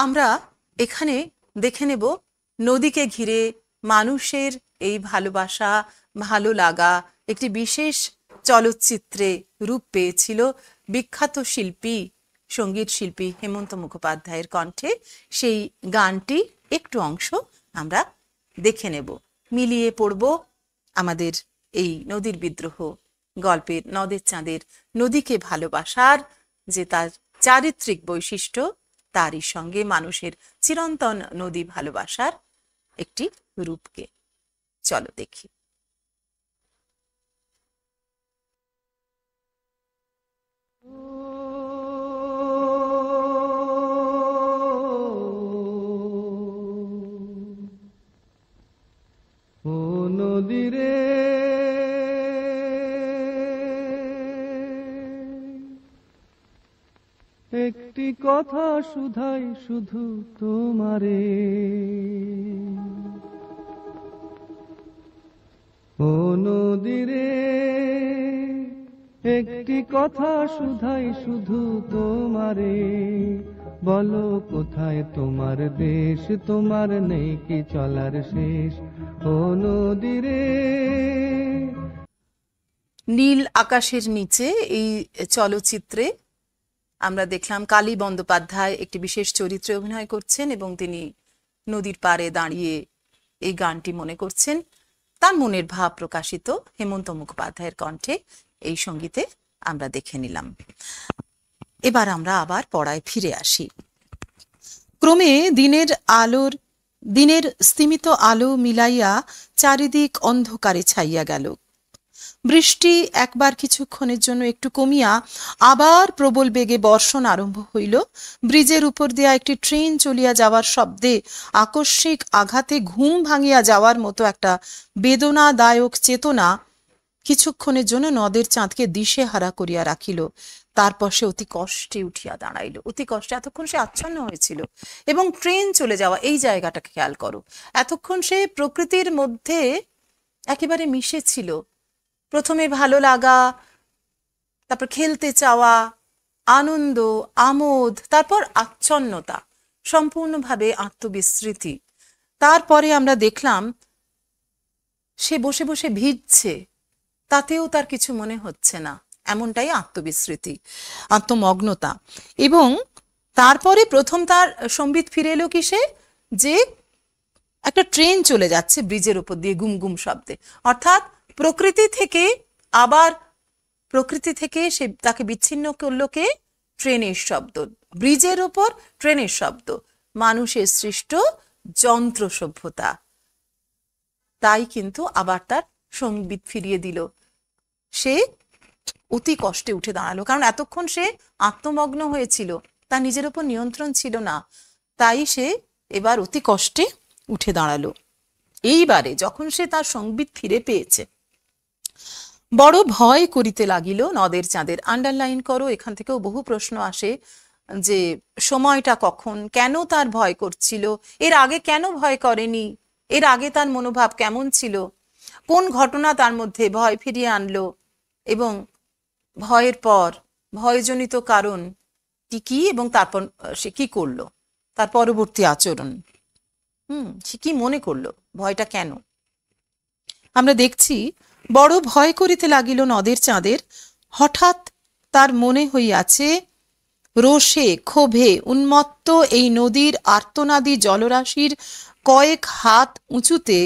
আমরা এখানে দেখে নেব নদীকে ঘিরে মানুষের এই ভালোবাসা, ভালো লাগা, একটি বিশেষ চলচ্চিত্রে রূপ পেয়েছিল বিখ্যাত শিল্পী, সঙ্গীত শিল্পী হেমন্ত মুখোপাধ্যায়ের কণ্ঠে। সেই গানটি একটু অংশ আমরা দেখে নেব, মিলিয়ে পড়ব আমাদের এই নদীর বিদ্রোহ গল্পের নদের চাঁদের নদীকে ভালোবাসার যে তার চারিত্রিক বৈশিষ্ট্য, তারই সঙ্গে মানুষের চিরন্তন নদী ভালোবাসার একটি রূপকে। চলো দেখি। ও নদীরে একটি কথা শুধাই শুধু তোমারে, ও নদীরে একটি কথা শুধাই শুধু তোমারে, বলো কোথায় তোমার দেশ, তোমার নেই কি চলার শেষ, ও নদীরে। নীল আকাশের নিচে এই চলচ্চিত্রে আমরা দেখলাম কালী বন্দ্যোপাধ্যায় একটি বিশেষ চরিত্রে অভিনয় করছেন এবং তিনি নদীর পাড়ে দাঁড়িয়ে এই গানটি মনে করছেন। তার মনের ভাব প্রকাশিত হেমন্ত মুখোপাধ্যায়ের কণ্ঠে এই সঙ্গীতে আমরা দেখে নিলাম। এবার আমরা আবার পড়ায় ফিরে আসি। ক্রমে দিনের স্তিমিত আলো মিলাইয়া চারিদিক অন্ধকারে ছাইয়া গেল। বৃষ্টি একবার কিছুক্ষণের জন্য একটু কমিয়া আবার প্রবল বেগে বর্ষণ আরম্ভ হইল। ব্রিজের উপর দিয়া একটি ট্রেন চলিয়া যাওয়ার শব্দে আকস্মিক আঘাতে ঘুম ভাঙিয়া যাওয়ার মতো একটা বেদনাদায়ক চেতনা কিছুক্ষণের জন্য নদের চাঁদকে দিশেহারা করিয়া রাখিল। তারপর সে অতি কষ্টে উঠিয়া দাঁড়াইল। অতি কষ্টে, এতক্ষণ সে আচ্ছন্ন হয়েছিল এবং ট্রেন চলে যাওয়া, এই জায়গাটাকে খেয়াল করো। এতক্ষণ সে প্রকৃতির মধ্যে একেবারে মিশে ছিল। প্রথমে ভালো লাগা, তারপর খেলতে চাওয়া, আনন্দ, আমোদ, তারপর আচ্ছন্নতা, সম্পূর্ণভাবে আত্মবিস্মৃতি। তারপরে আমরা দেখলাম সে বসে বসে ভিজছে, তাতেও তার কিছু মনে হচ্ছে না, এমনটাই আত্মবিস্মৃতি, আত্মমগ্নতা। এবং তারপরে প্রথম তার সম্বিত ফিরে এলো কিসে, যে একটা ট্রেন চলে যাচ্ছে ব্রিজের উপর দিয়ে গুম গুম শব্দে। অর্থাৎ প্রকৃতি থেকে সে তাকে বিচ্ছিন্ন করলো কে? ট্রেনের শব্দ, ব্রিজের উপর ট্রেনের শব্দ, মানুষের সৃষ্ট যন্ত্র সভ্যতা। তাই কিন্তু আবার তার সংবিত ফিরিয়ে দিল। সে অতি কষ্টে উঠে দাঁড়ালো, কারণ এতক্ষণ সে আত্মমগ্ন হয়েছিল, তার নিজের উপর নিয়ন্ত্রণ ছিল না। তাই সে এবার অতি কষ্টে উঠে দাঁড়ালো। এইবারে যখন সে তার সংবিত ফিরে পেয়েছে, বড় ভয় করিতে লাগিল নদের চাঁদের। আন্ডারলাইন করো, এখান থেকেও বহু প্রশ্ন আসে যে সময়টা কখন, কেন তার ভয় করছিল, এর আগে কেন ভয় করেনি, এর আগে তার মনোভাব কেমন ছিল, কোন ঘটনা তার মধ্যে ভয় ফিরিয়ে আনলো, এবং ভয়ের পর ভয়জনিত কারণ কি, এবং তারপর সে কি করলো, তার পরবর্তী আচরণ, সে কি মনে করলো, ভয়টা কেন। আমরা দেখছি বড় ভয় করিতে লাগিল নদের চাঁদের। হঠাৎ তার মনে হইয়াছে রোষে ক্ষোভে উন্মত্ত এই নদীর আর্তনাদী জলরাশির কয়েক হাত উঁচুতে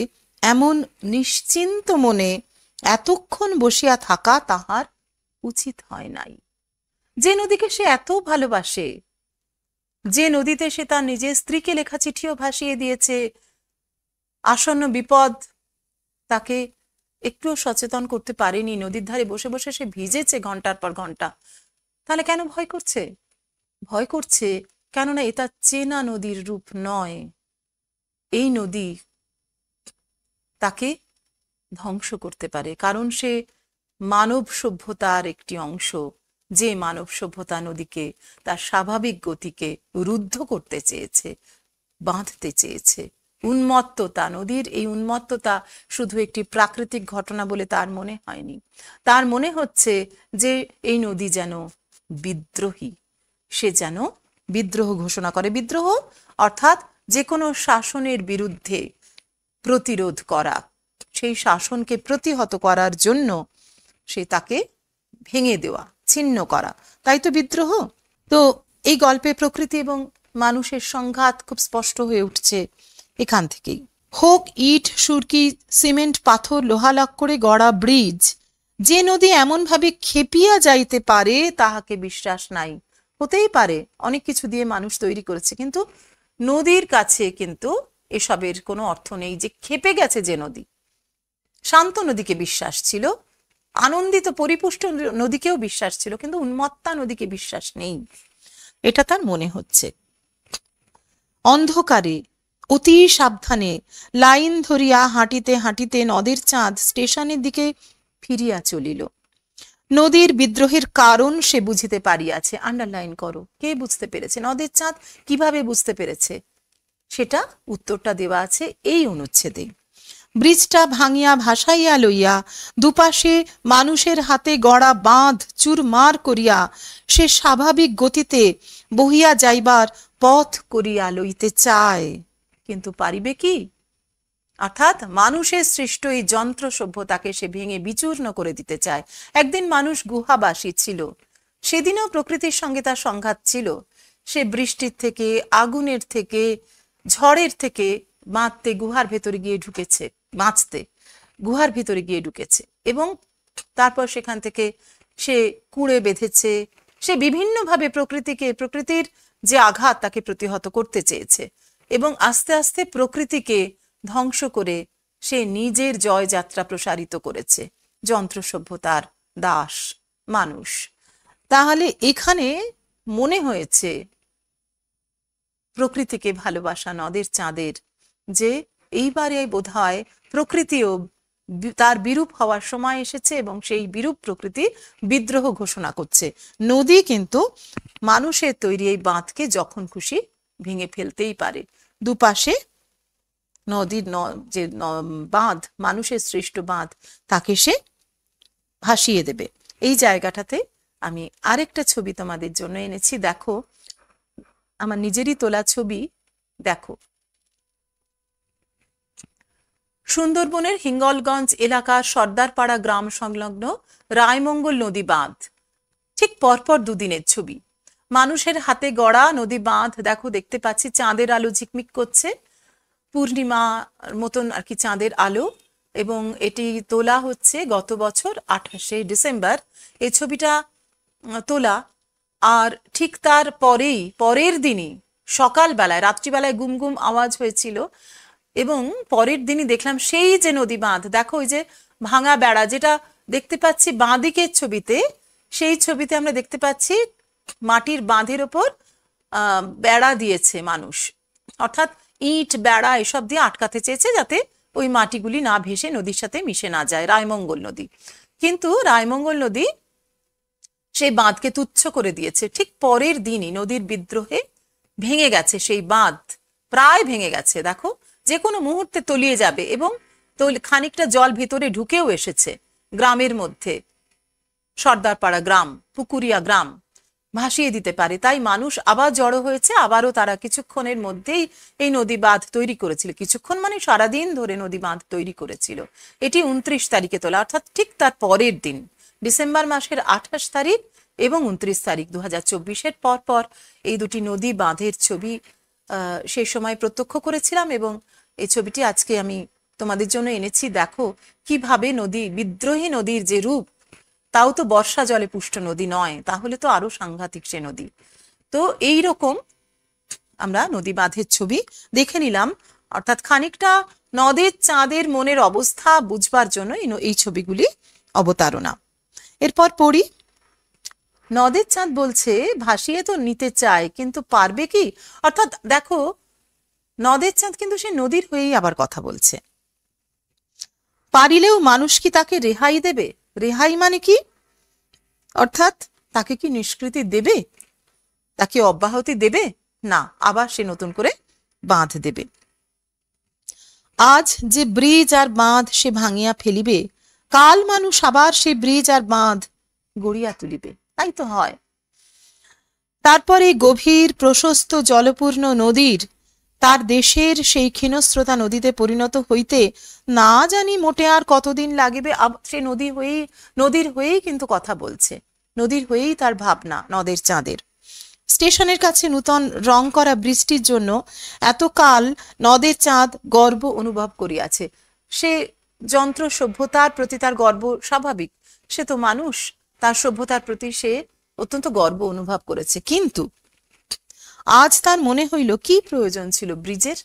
এমন নিশ্চিন্ত মনে এতক্ষণ বসিয়া থাকা তাহার উচিত হয় নাই। যে নদীকে সে এত ভালোবাসে, যে নদীতে সে তার নিজের স্ত্রীকে লেখা চিঠিও ভাসিয়ে দিয়েছে, আসন্ন বিপদ তাকে একটুও সচেতন করতে পারেনি, নদীর ধারে বসে বসে সে ভিজেছে ঘন্টার পর ঘন্টা, তাহলে কেন ভয় করছে? ভয় করছে কেননা এটা চেনা নদীর রূপ নয়। এই নদী তাকে ধ্বংস করতে পারে, কারণ সে মানব সভ্যতার একটি অংশ, যে মানব সভ্যতা নদীকে তার স্বাভাবিক গতিকে রুদ্ধ করতে চেয়েছে, বাঁধতে চেয়েছে। উন্মত্ততা, নদীর এই উন্মত্ততা শুধু একটি প্রাকৃতিক ঘটনা বলে তার মনে হয়নি। তার মনে হচ্ছে যে এই নদী যেন বিদ্রোহী, সে যেন বিদ্রোহ ঘোষণা করে। বিদ্রোহ অর্থাৎ যে কোনো শাসনের বিরুদ্ধে প্রতিরোধ করা, সেই শাসনকে প্রতিহত করার জন্য সে তাকে ভেঙে দেওয়া, ছিন্ন করা, তাই তো বিদ্রোহ। তো এই গল্পে প্রকৃতি এবং মানুষের সংঘাত খুব স্পষ্ট হয়ে উঠছে এখান থেকেই। হোক ইট, সুরকি, সিমেন্ট, পাথর, লোহা লক্করে গড়া ব্রিজ, যে নদী এমনভাবে খেপিয়া যাইতে পারে তাহাকে বিশ্বাস নাই। হতেই পারে অনেক কিছু দিয়ে মানুষ তৈরি করেছে, কিন্তু নদীর কাছে কিন্তু এসবের কোনো অর্থ নেই। যে খেপে গেছে যে নদী, শান্ত নদীকে বিশ্বাস ছিল, আনন্দিত পরিপুষ্ট নদীকেও বিশ্বাস ছিল, কিন্তু উন্মত্তা নদীকে বিশ্বাস নেই, এটা তার মনে হচ্ছে। অন্ধকারে অতি সাবধানে লাইন ধরিয়া হাঁটিতে হাঁটিতে নদের চাঁদ স্টেশনের দিকে ফিরিয়া চলিল। নদীর বিদ্রোহের কারণ সে বুঝিতে পারিয়াছে। আন্ডারলাইন করো, কে বুঝতে পেরেছে? নদের চাঁদ কিভাবে বুঝতে পেরেছে? সেটা উত্তরটা দেওয়া আছে এই অনুচ্ছেদে। ব্রিজটা ভাঙিয়া ভাসাইয়া লইয়া দুপাশে মানুষের হাতে গড়া বাঁধ চুরমার করিয়া সে স্বাভাবিক গতিতে বহিয়া যাইবার পথ করিয়া লইতে চায়, কিন্তু পারিবে কি? অর্থাৎ মানুষের সৃষ্ট এই যন্ত্র সভ্যতাকে সে ভেঙে বিচূর্ণ করে দিতে চায়। একদিন মানুষ গুহাবাসী ছিল, সেদিনও প্রকৃতির সঙ্গে তার সংঘাত ছিল। সে বৃষ্টির থেকে, আগুনের থেকে, ঝড়ের থেকে বাঁচতে গুহার ভেতরে গিয়ে ঢুকেছে, বাঁচতে গুহার ভিতরে গিয়ে ঢুকেছে, এবং তারপর সেখান থেকে সে কুঁড়ে বেঁধেছে। সে বিভিন্নভাবে প্রকৃতির যে আঘাত তাকে প্রতিহত করতে চেয়েছে, এবং আস্তে আস্তে প্রকৃতিকে ধ্বংস করে সে নিজের জয়যাত্রা প্রসারিত করেছে। যন্ত্র সভ্যতার দাস মানুষ। তাহলে এখানে মনে হয়েছে প্রকৃতিকে ভালোবাসা নদের চাঁদের, যে এইবারে বোধহয় প্রকৃতিও তার বিরূপ হওয়ার সময় এসেছে, এবং সেই বিরূপ প্রকৃতি বিদ্রোহ ঘোষণা করছে। নদী কিন্তু মানুষের তৈরি এই বাঁধকে যখন খুশি ভেঙে ফেলতেই পারে। দুপাশে নদীর যে বাঁধ, মানুষের সৃষ্ট বাঁধ, তাকে সে ভাসিয়ে দেবে। এই জায়গাটাতে আমি আরেকটা ছবি তোমাদের জন্য এনেছি, দেখো, আমার নিজেরই তোলা ছবি। দেখো, সুন্দরবনের হিঙ্গলগঞ্জ এলাকার সর্দারপাড়া গ্রাম সংলগ্ন রায়মঙ্গল নদী বাঁধ, ঠিক পরপর দুদিনের ছবি। মানুষের হাতে গড়া নদী বাঁধ, দেখো, দেখতে পাচ্ছি চাঁদের আলো ঝিকমিক করছে, পূর্ণিমার মতন আর কি চাঁদের আলো, এবং এটি তোলা হচ্ছে গত বছর 28শে ডিসেম্বর এই ছবিটা তোলা। আর ঠিক তার পরের দিনই সকালবেলায়, রাত্রিবেলায় গুম গুম আওয়াজ হয়েছিল, এবং পরের দিনই দেখলাম সেই যে নদী বাঁধ, দেখো ওই যে ভাঙা বেড়া যেটা দেখতে পাচ্ছি বাঁদিকের ছবিতে, সেই ছবিতে আমরা দেখতে পাচ্ছি মাটির বাঁধের ওপর বেড়া দিয়েছে মানুষ, অর্থাৎ ইট বেড়া এসব দিয়ে আটকাতে চেয়েছে যাতে ওই মাটিগুলি না ভেসে নদীর সাথে মিশে না যায়, রায়মঙ্গল নদী। কিন্তু রায়মঙ্গল নদী সেই বাঁধকে তুচ্ছ করে দিয়েছে। ঠিক পরের দিনই নদীর বিদ্রোহে ভেঙে গেছে সেই বাঁধ, প্রায় ভেঙে গেছে, দেখো যে কোনো মুহূর্তে তলিয়ে যাবে, এবং খানিকটা জল ভিতরে ঢুকেও এসেছে গ্রামের মধ্যে, সর্দারপাড়া গ্রাম, পুকুরিয়া গ্রাম ভাসিয়ে দিতে পারে। তাই মানুষ আবার জড়ো হয়েছে, আবারও তারা কিছুক্ষণের মধ্যেই এই নদী বাঁধ তৈরি করেছিল। কিছুক্ষণ মানে সারাদিন ধরে নদী বাঁধ তৈরি করেছিল। এটি 29 তারিখে তোলা, অর্থাৎ ঠিক তার পরের দিন, ডিসেম্বর মাসের 28 তারিখ এবং 29 তারিখ 2024-এর পর এই দুটি নদী বাঁধের ছবি সেই সময় প্রত্যক্ষ করেছিলাম, এবং এই ছবিটি আজকে আমি তোমাদের জন্য এনেছি। দেখো কিভাবে নদী, বিদ্রোহী নদীর যে রূপ, তাও তো বর্ষা জলে পুষ্ট নদী নয়, তাহলে তো আরো সাংঘাতিক সে নদী। তো এই রকম আমরা নদী বাঁধের ছবি দেখে নিলাম, অর্থাৎ খানিকটা নদের চাঁদের মনের অবস্থা বুঝবার জন্য এই ছবিগুলি অবতারণা। এরপর পড়ি, নদের চাঁদ বলছে ভাসিয়ে তো নিতে চায়, কিন্তু পারবে কি? অর্থাৎ দেখো, নদের চাঁদ কিন্তু সে নদীর হয়েই আবার কথা বলছে। পারিলেও মানুষ কি তাকে রেহাই দেবে? রেহাই মানে কি? অর্থাৎ তাকে কি নিষ্কৃতি দেবে? তাকে অব্যাহতি দেবে? না, আবার সে নতুন করে বাঁধ দেবে। আজ যে ব্রিজ আর বাঁধ সে ভাঙিয়া ফেলিবে, কাল মানুষ আবার সে ব্রিজ আর বাঁধ গড়িয়া তুলিবে। তাই তো হয়। তারপরে গভীর প্রশস্ত জলপূর্ণ নদীর তার দেশের সেই ক্ষীণস্রোতা নদীতে পরিণত হইতে না জানি মোটে আর কতদিন লাগিবে। সে নদীর হয়েই কিন্তু কথা বলছে, নদীর হয়েই তার ভাবনা নদের চাঁদের। স্টেশনের কাছে নূতন রং করা বৃষ্টির জন্য এতকাল নদের চাঁদ গর্ব অনুভব করিয়াছে। সে যন্ত্র সভ্যতার প্রতি তার গর্ব স্বাভাবিক, সে তো মানুষ, তার সভ্যতার প্রতি সে অত্যন্ত গর্ব অনুভব করেছে। কিন্তু আজ তার মনে হইল কি প্রয়োজন ছিল ব্রিজের,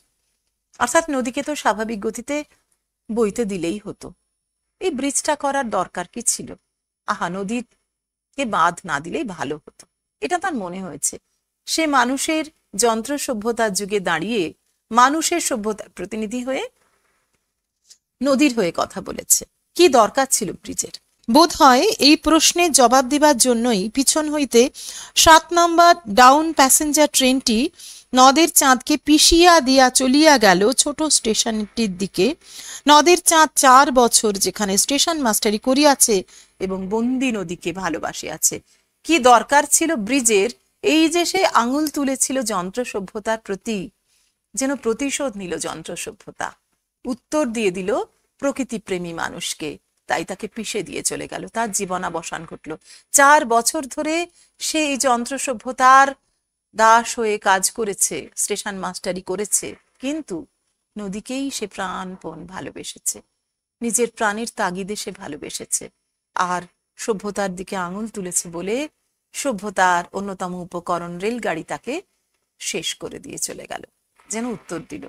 অর্থাৎ নদীকে তো স্বাভাবিক গতিতে বইতে দিলেই হতো, এই ব্রিজটা করার দরকার কি ছিল? আহা, নদীকে বাঁধ না দিলেই ভালো হতো, এটা তার মনে হয়েছে। সে মানুষের যন্ত্র সভ্যতার যুগে দাঁড়িয়ে মানুষের সভ্যতার প্রতিনিধি হয়ে নদীর হয়ে কথা বলেছে। কি দরকার ছিল ব্রিজের? বোধ হয় এই প্রশ্নের জবাব দেবার জন্যই পিছন হইতে 7 নম্বর ডাউন প্যাসেঞ্জার ট্রেনটি নদের চাঁদকে পিষিয়া দিয়া চলিয়া গেল ছোট স্টেশনটির দিকে। নদের চাঁদ 4 বছর যেখানে স্টেশন মাস্টারি করিয়াছে এবং বন্দি নদীকে ভালোবাসিয়াছে। কি দরকার ছিল ব্রিজের? এই যে সে আঙুল তুলেছিল যন্ত্র সভ্যতার প্রতি, যেন প্রতিশোধ নিল যন্ত্র সভ্যতা, উত্তর দিয়ে দিল প্রকৃতিপ্রেমী মানুষকে, তাই তাকে পিষে দিয়ে চলে গেল, তার জীবনাবসান ঘটল। 4 বছর ধরে সে এই যন্ত্র সভ্যতার দাস হয়ে কাজ করেছে, স্টেশন মাস্টারি করেছে, কিন্তু নদীকেই সে প্রাণপণ ভালোবেসেছে, নিজের প্রাণের তাগিদে সে ভালোবেসেছে। আর সভ্যতার দিকে আঙুল তুলেছে বলে সভ্যতার অন্যতম উপকরণ রেলগাড়ি তাকে শেষ করে দিয়ে চলে গেল, যেন উত্তর দিল।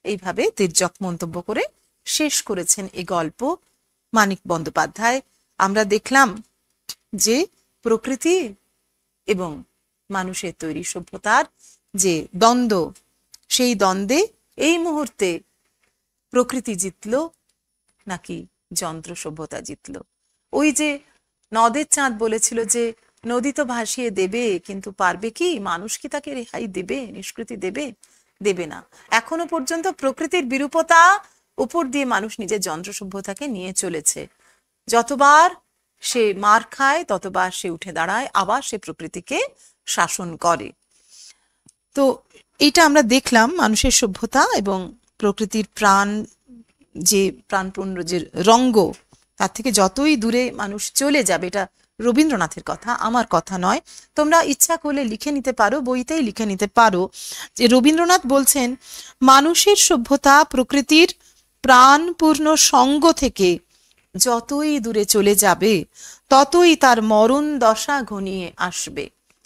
এইভাবে তির্যক মন্তব্য করে শেষ করেছেন এই গল্প মানিক বন্দ্যোপাধ্যায়। আমরা দেখলাম যে প্রকৃতি এবং মানুষের তৈরি সভ্যতার যে দ্বন্দ্ব, সেই দ্বন্দ্বে এই মুহূর্তে প্রকৃতি জিতল নাকি যন্ত্র সভ্যতা জিতল। ওই যে নদের চাঁদ বলেছিল যে নদী তো ভাসিয়ে দেবে, কিন্তু পারবে কি? মানুষ কি তাকে রেহাই দেবে, নিষ্কৃতি দেবে? দেবে না। এখনো পর্যন্ত প্রকৃতির বিরূপতা উপর দিয়ে মানুষ নিজের যন্ত্র সভ্যতাকে নিয়ে চলেছে। যতবার সে মার খায় ততবার সে উঠে দাঁড়ায়, আবার সে প্রকৃতিকে শাসন করে। তো এটা আমরা দেখলাম মানুষের সভ্যতা এবং প্রকৃতির প্রাণ, যে প্রাণপূর্ণ যে রঙ্গ, তার থেকে যতই দূরে মানুষ চলে যাবে, এটা রবীন্দ্রনাথের কথা, আমার কথা নয়। তোমরা ইচ্ছা করলে লিখে নিতে পারো, বইতেই লিখে নিতে পারো যে রবীন্দ্রনাথ বলছেন মানুষের সভ্যতা প্রকৃতির প্রাণপূর্ণ সঙ্গ থেকে যতই দূরে চলে যাবে ততই তার মরণ দশা ঘনিয়ে আসবে।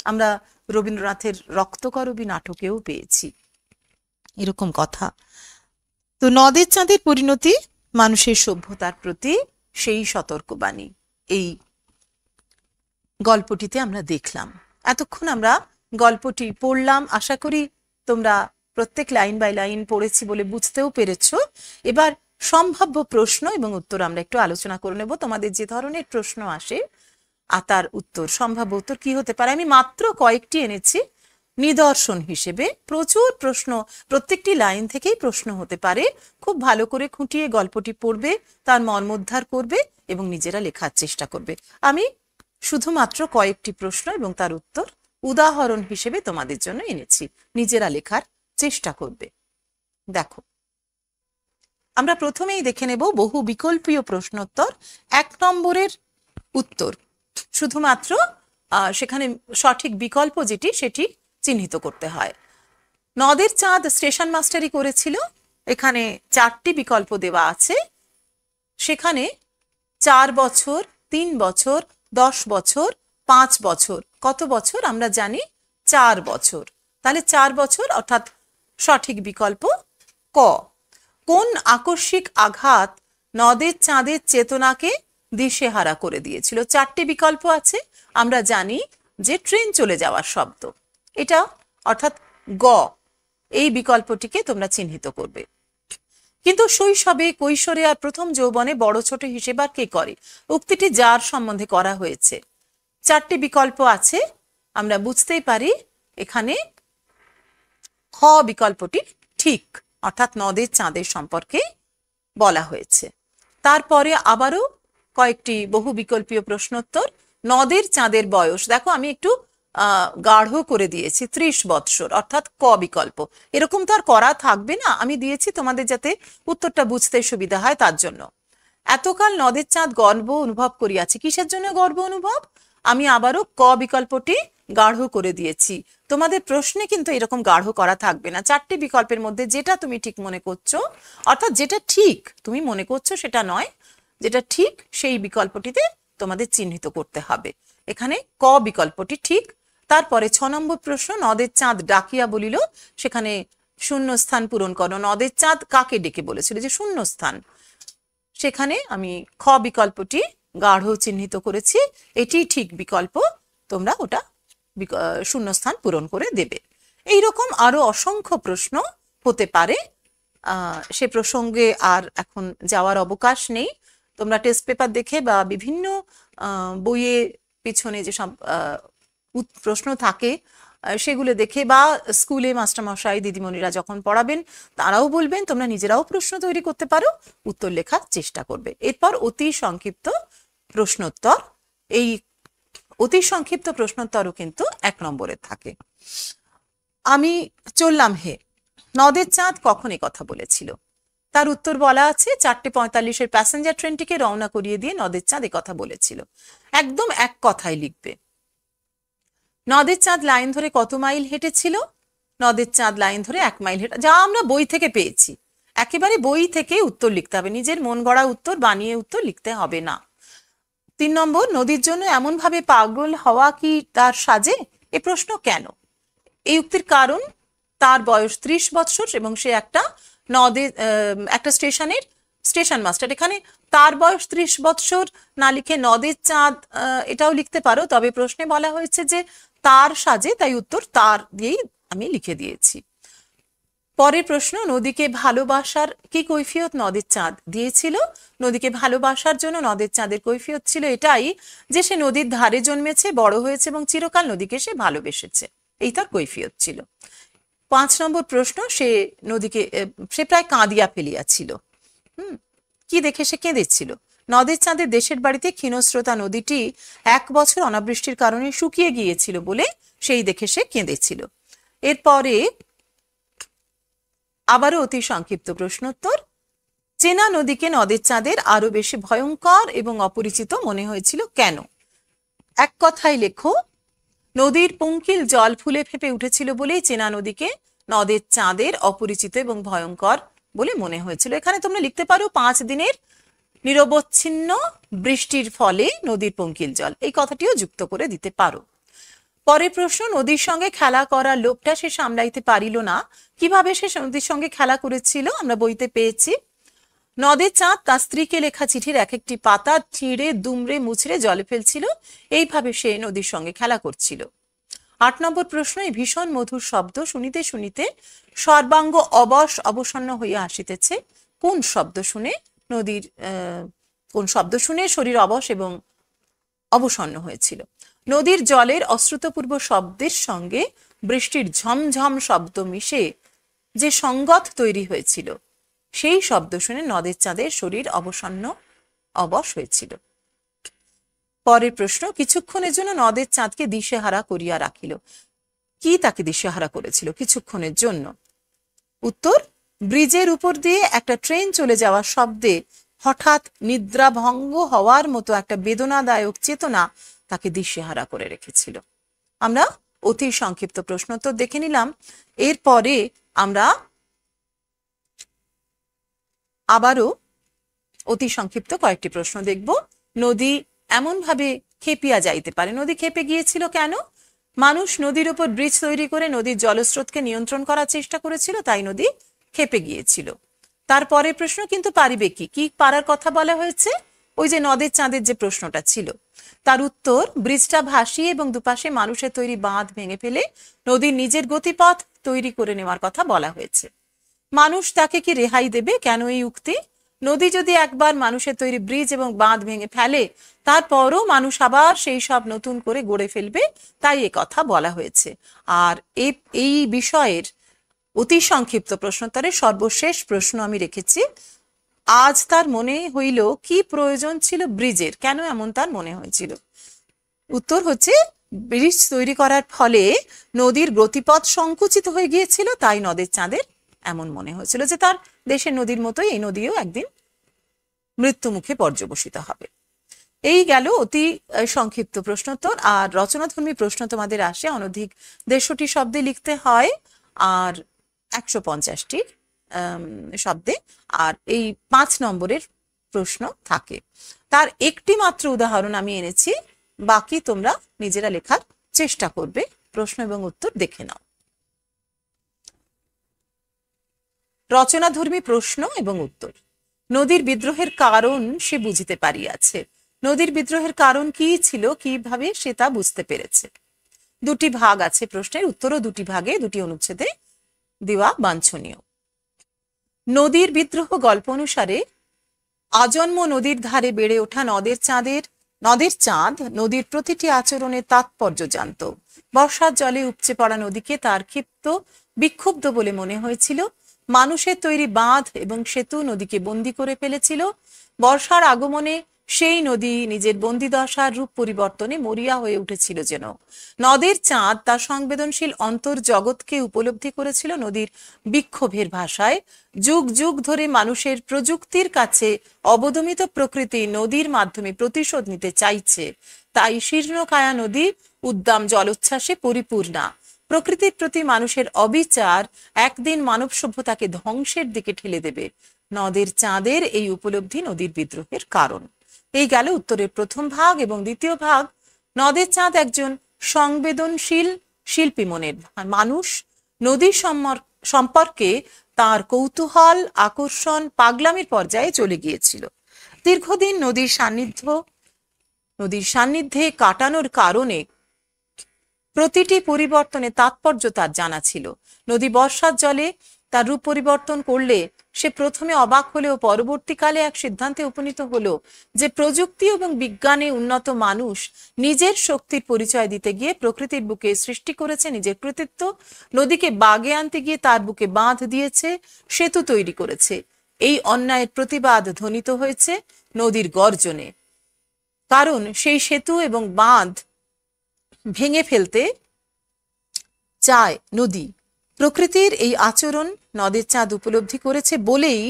আমরা রবীন্দ্রনাথের রক্তকরবী নাটকেও পেয়েছি এরকম কথা। তো নদের চাঁদের পরিণতি মানুষের সভ্যতার প্রতি সেই সতর্কবাণী এই গল্পটিতে আমরা দেখলাম। এতক্ষণ আমরা গল্পটি পড়লাম, আশা করি তোমরা প্রত্যেক লাইন বাই লাইন পড়েছি বলে বুঝতেও পেরেছ। এবার সম্ভাব্য প্রশ্ন এবং উত্তর আমরা একটু আলোচনা করে নেব। তোমাদের যে ধরনের প্রশ্ন আসে আর তার উত্তর, সম্ভাব্য উত্তর কি হতে পারে, আমি মাত্র কয়েকটি এনেছি নিদর্শন হিসেবে। প্রচুর প্রশ্ন, প্রত্যেকটি লাইন থেকেই প্রশ্ন হতে পারে। খুব ভালো করে খুঁটিয়ে গল্পটি পড়বে, তার মর্মোদ্ধার করবে এবং নিজেরা লেখার চেষ্টা করবে। আমি শুধুমাত্র কয়েকটি প্রশ্ন এবং তার উত্তর উদাহরণ হিসেবে তোমাদের জন্য এনেছি, নিজেরা লেখার চেষ্টা করবে। দেখো, আমরা প্রথমেই দেখে নেব বহু বিকল্পীয় প্রশ্নোত্তর। 1 নম্বরের উত্তর শুধুমাত্র সেখানে সঠিক বিকল্প যেটি সেটি চিহ্নিত করতে হয়। নদের চাঁদ স্টেশন মাস্টারি করেছিল, এখানে 4টি বিকল্প দেওয়া আছে। সেখানে 4 বছর, 3 বছর, 10 বছর, 5 বছর। কত বছর? আমরা জানি 4 বছর। তাহলে 4 বছর অর্থাৎ সঠিক বিকল্প ক। কোন আকস্মিক আঘাত নদের চাঁদের চেতনাকে দিশেহারা করে দিয়েছিল? 4টি বিকল্প আছে, আমরা জানি যে ট্রেন চলে যাওয়ার শব্দ, এটা অর্থাৎ গ। এই বিকল্পটিকে তোমরা চিহ্নিত করবে। কিন্তু শৈশবে, কৈশোরে আর প্রথম যৌবনে বড় ছোট হিসেব আর কে করে? উক্তিটি যার সম্বন্ধে করা হয়েছে। 4টি বিকল্প আছে, আমরা বুঝতেই পারি এখানে খ বিকল্পটি ঠিক, অর্থাৎ নদের চাঁদের সম্পর্কে বলা হয়েছে। তারপরে আবারও কয়েকটি বহু বিকল্পীয় প্রশ্নোত্তর। নদের চাঁদের বয়স, দেখো আমি একটু গাঢ় করে দিয়েছি 30 বৎসর, অর্থাৎ ক বিকল্প। এরকম তো আর করা থাকবে না, আমি দিয়েছি তোমাদের যাতে উত্তরটা বুঝতে সুবিধা হয় তার জন্য। এতকাল নদের চাঁদ গর্ব অনুভব করিয়াছি, কিসের জন্য গর্ব অনুভব? আমি আবারও ক বিকল্পটি গাঢ় করে দিয়েছি। তোমাদের প্রশ্নে কিন্তু এরকম গাঢ় করা থাকবে না, 4টি বিকল্পের মধ্যে যেটা তুমি ঠিক মনে করছো, অর্থাৎ যেটা ঠিক তুমি মনে করছো সেটা নয়, যেটা ঠিক সেই বিকল্পটিতে তোমাদের চিহ্নিত করতে হবে। এখানে ক বিকল্পটি ঠিক। তারপরে 6 নম্বর প্রশ্ন, নদের চাঁদ ডাকিয়া বলিল, সেখানে শূন্যস্থান পূরণ করো। নদের চাঁদ কাকে ডেকে বলেছিল, যে শূন্যস্থান, সেখানে আমি খ বিকল্পটি গাঢ় চিহ্নিত করেছি, এটি ঠিক বিকল্প, তোমরা ওটা শূন্যস্থান পূরণ করে দেবে। এইরকম আরো অসংখ্য প্রশ্ন হতে পারে, সে প্রসঙ্গে আর এখন যাওয়ার অবকাশ নেই। তোমরা টেস্ট পেপার দেখে বা বিভিন্ন বইয়ে পিছনে যেসব প্রশ্ন থাকে সেগুলো দেখে, বা স্কুলে মাস্টারমশাই দিদিমণিরা যখন পড়াবেন তারাও বলবেন, তোমরা নিজেরাও প্রশ্ন তৈরি করতে পারো, উত্তর লেখার চেষ্টা করবে। এরপর অতি সংক্ষিপ্ত প্রশ্নোত্তর, এই অতি সংক্ষিপ্ত প্রশ্নোত্তরও কিন্তু 1 নম্বরের থাকে। আমি চললাম হে, নদের চাঁদ কখন এ কথা বলেছিল? তার উত্তর বলা আছে 4:45 প্যাসেঞ্জার ট্রেনটিকে রওনা করিয়ে দিয়ে নদের চাঁদ এ কথা বলেছিল। একদম এক কথায় লিখবে। নদের চাঁদ লাইন ধরে কত মাইল হেঁটেছিল? নদের চাঁদ লাইন ধরে 1 মাইল হেঁটে, যা আমরা বই থেকে পেয়েছি। একেবারে বই থেকে উত্তর লিখতে হবে, নিজের মন গড়া উত্তর বানিয়ে উত্তর লিখতে হবে না। 3 নম্বর, নদীর জন্য এমন ভাবে পাগল হওয়া কি তার সাজে? এ প্রশ্ন কেন? এই উক্তির কারণ, তার বয়স 30 বৎসর এবং সে একটা নদে একটা স্টেশন মাস্টার। এখানে তার বয়স 30 বৎসর না লিখে নদের চাঁদ এটাও লিখতে পারো, তবে প্রশ্নে বলা হয়েছে যে তার সাজে, তাই উত্তর তার দিয়েই আমি লিখে দিয়েছি। পরের প্রশ্ন, নদীকে ভালোবাসার কি কৈফিয়ত নদের চাঁদ দিয়েছিল? নদীকে ভালোবাসার জন্য নদের চাঁদের কৈফিয়ত ছিল এটাই যে সে নদীর ধারে জন্মেছে, বড় হয়েছে এবং চিরকাল নদীকে সে ভালোবেসেছে, এই তার কৈফিয়ত ছিল। 5 নম্বর প্রশ্ন, সে প্রায় কাঁদিয়া ফেলিয়াছিল। কি দেখে সে কেঁদেছিল? নদের চাঁদের দেশের বাড়িতে ক্ষীণস্রোতা নদীটি 1 বছর অনাবৃষ্টির কারণে শুকিয়ে গিয়েছিল বলে সেই দেখে সে কেঁদেছিল। এরপরে আবারও অতি সংক্ষিপ্ত প্রশ্নোত্তর, চেনা নদীকে নদের চাঁদের আরো বেশি ভয়ঙ্কর এবং অপরিচিত মনে হয়েছিল কেন? এক কথায় লেখো, নদীর পঙ্কিল জল ফুলে ফেপে উঠেছিল বলেই চেনা নদীকে নদের চাঁদের অপরিচিত এবং ভয়ঙ্কর বলে মনে হয়েছিল। এখানে তোমরা লিখতে পারো 5 দিনের নিরবচ্ছিন্ন বৃষ্টির ফলে নদীর পঙ্কিল জল, এই কথাটিও যুক্ত করে দিতে পারো। পরের প্রশ্ন, নদীর সঙ্গে খেলা করার লোভটা সে সামলাইতে পারিল না। কিভাবে সে নদীর সঙ্গে খেলা করেছিল আমরা বইতে পেয়েছি। নদের চাঁদ তার স্ত্রীকে লেখা চিঠির এক একটি পাতা ছিঁড়ে দুমড়ে মুচড়ে জলে ফেলছিল, এইভাবে সে নদীর সঙ্গে খেলা করছিল। 8 নম্বর প্রশ্ন, এই ভীষণ মধুর শব্দ শুনিতে শুনিতে সর্বাঙ্গ অবসন্ন হইয়া আসিতেছে। কোন শব্দ শুনে শরীর অবশ এবং অবসন্ন হয়েছিল? নদীর জলের অশ্রুতপূর্ব শব্দের সঙ্গে বৃষ্টির ঝমঝম শব্দ মিশে যে সঙ্গত তৈরি হয়েছিল, সেই শব্দ শুনে নদের চাঁদের শরীর অবশ হয়েছিল। পরের প্রশ্ন, কিছুক্ষণের জন্য নদের চাঁদকে দিশেহারা করিয়া রাখিল। কি তাকে দিশেহারা করেছিল কিছুক্ষণের জন্য? উত্তর, ব্রিজের উপর দিয়ে একটা ট্রেন চলে যাওয়ার শব্দে হঠাৎ নিদ্রাভঙ্গ হওয়ার মতো একটা বেদনাদায়ক চেতনা তাকে দিশেহারা করে রেখেছিল। আমরা অতি সংক্ষিপ্ত প্রশ্নোত্তর দেখে নিলাম। এরপরে আমরা আবারও অতি সংক্ষিপ্ত কয়েকটি প্রশ্ন দেখব। নদী এমন ভাবে খেপিয়া যাইতে পারে, নদী খেপে গিয়েছিল কেন? মানুষ নদীর উপর ব্রিজ তৈরি করে নদীর জলস্রোতকে নিয়ন্ত্রণ করার চেষ্টা করেছিল, তাই নদী খেপে গিয়েছিল। তারপরে প্রশ্ন, কিন্তু পারিবে কি পারার কথা বলা হয়েছে? ওই যে নদের চাঁদের যে প্রশ্নটা ছিল তার উত্তর, ব্রিজটা ভাসিয়ে এবং দুপাশে মানুষের তৈরি বাঁধ ভেঙে ফেলে নদীর নিজের গতিপথ তৈরি করে নেওয়ার কথা বলা হয়েছে। মানুষ তাকে কি রেহাই দেবে? কেন এই উক্তি? নদী যদি একবার মানুষের তৈরি ব্রিজ এবং বাঁধ ভেঙে ফেলে, তারপরও মানুষ আবার সেই সব নতুন করে গড়ে ফেলবে, তাই এ কথা বলা হয়েছে। আর এই বিষয়ের অতি সংক্ষিপ্ত প্রশ্নোত্তরে সর্বশেষ প্রশ্ন আমি রেখেছি, আজ তার মনে হইল কি প্রয়োজন ছিল ব্রিজের, কেন এমন তার মনে হয়েছিল? উত্তর হচ্ছে, ব্রিজ তৈরি করার ফলে নদীর গতিপথ সংকুচিত হয়ে গিয়েছিল, তাই নদের চাঁদের এমন মনে হয়েছিল যে তার দেশের নদীর মতোই এই নদীও একদিন মৃত্যুমুখে পর্যবসিত হবে। এই গেল অতি সংক্ষিপ্ত প্রশ্নোত্তর। আর রচনাধর্মী প্রশ্ন তোমাদের আসে অনধিক 150টি শব্দে লিখতে হয় আর 150টি শব্দে, আর এই 5 নম্বরের প্রশ্ন থাকে। তার একটি মাত্র উদাহরণ আমি এনেছি, বাকি তোমরা নিজেরা লেখার চেষ্টা করবে। প্রশ্ন এবং উত্তর দেখে নাও। রচনাধর্মী প্রশ্ন এবং উত্তর। নদীর বিদ্রোহের কারণ সে বুঝিতে পারিয়াছে। নদীর বিদ্রোহের কারণ কি ছিল, কিভাবে সে তা বুঝতে পেরেছে। দুটি ভাগ আছে প্রশ্নের, উত্তরও দুটি ভাগে, দুটি অনুচ্ছেদে দেওয়া বাঞ্ছনীয়। নদীর বিদ্রোহ গল্প অনুসারে আজন্ম নদীর ধারে বেড়ে ওঠা নদের চাঁদ নদীর প্রতিটি আচরণে তাৎপর্য জানত। বর্ষার জলে উপচে পড়া নদীকে তার বিক্ষুব্ধ বলে মনে হয়েছিল। মানুষের তৈরি বাঁধ এবং সেতু নদীকে বন্দী করে ফেলেছিল। বর্ষার আগমনে সেই নদী নিজের বন্দিদশার রূপ পরিবর্তনে মরিয়া হয়ে উঠেছিল যেন। নদের চাঁদ তার সংবেদনশীল অন্তর্জগৎকে উপলব্ধি করেছিল নদীর বিক্ষোভের ভাষায়। যুগ যুগ ধরে মানুষের প্রযুক্তির কাছে অবদমিত প্রকৃতি নদীর মাধ্যমে প্রতিশোধ নিতে চাইছে, তাই শীর্ণকায়া নদী উদ্দাম জলোচ্ছ্বাসে পরিপূর্ণা। প্রকৃতির প্রতি মানুষের অবিচার একদিন মানব সভ্যতাকে ধ্বংসের দিকে ঠেলে দেবে। নদের চাঁদের এই উপলব্ধি নদীর বিদ্রোহের কারণ। এই গেল উত্তরের প্রথম ভাগ। এবং দ্বিতীয় ভাগ, নদের চাঁদ একজন সংবেদনশীল শিল্পী মনের মানুষ। নদী সম্পর্কে তার কৌতূহল, আকর্ষণ পাগলামির পর্যায়ে চলে গিয়েছিল। দীর্ঘদিন নদীর সান্নিধ্যে কাটানোর কারণে প্রতিটি পরিবর্তনে তাৎপর্য তার জানা ছিল। নদী বর্ষার জলে তার রূপ পরিবর্তন করলে সে প্রথমে অবাক হলেও পরবর্তীকালে এক সিদ্ধান্তে উপনীত হলো যে প্রযুক্তি এবং বিজ্ঞানে উন্নত মানুষ নিজের শক্তির পরিচয় দিতে গিয়ে প্রকৃতির বুকে সৃষ্টি করেছে নিজের কৃতিত্ব। নদীকে বাগে আনতে গিয়ে তার বুকে বাঁধ দিয়েছে, সেতু তৈরি করেছে। এই অন্যায়ের প্রতিবাদ ধ্বনিত হয়েছে নদীর গর্জনে, কারণ সেই সেতু এবং বাঁধ ভেঙে ফেলতে চায় নদী। প্রকৃতির এই আচরণ নদের চাঁদ উপলব্ধি করেছে বলেই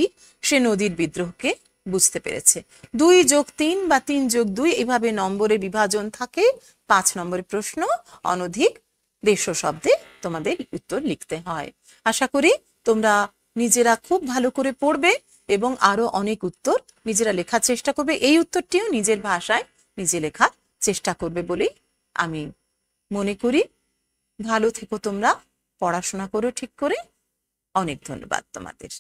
সে নদীর বিদ্রোহকে বুঝতে পেরেছে। 2+3 বা 3+2 এভাবে নম্বরের বিভাজন থাকে। 5 নম্বরের প্রশ্ন অনধিক 150 শব্দে তোমাদের উত্তর লিখতে হয়। আশা করি তোমরা নিজেরা খুব ভালো করে পড়বে এবং আরো অনেক উত্তর নিজেরা লেখার চেষ্টা করবে। এই উত্তরটিও নিজের ভাষায় নিজে লেখার চেষ্টা করবে বলেই আমি মনে করি। ভালো থেকো তোমরা, পড়াশোনা করো ঠিক করে। অনেক ধন্যবাদ তোমাদের।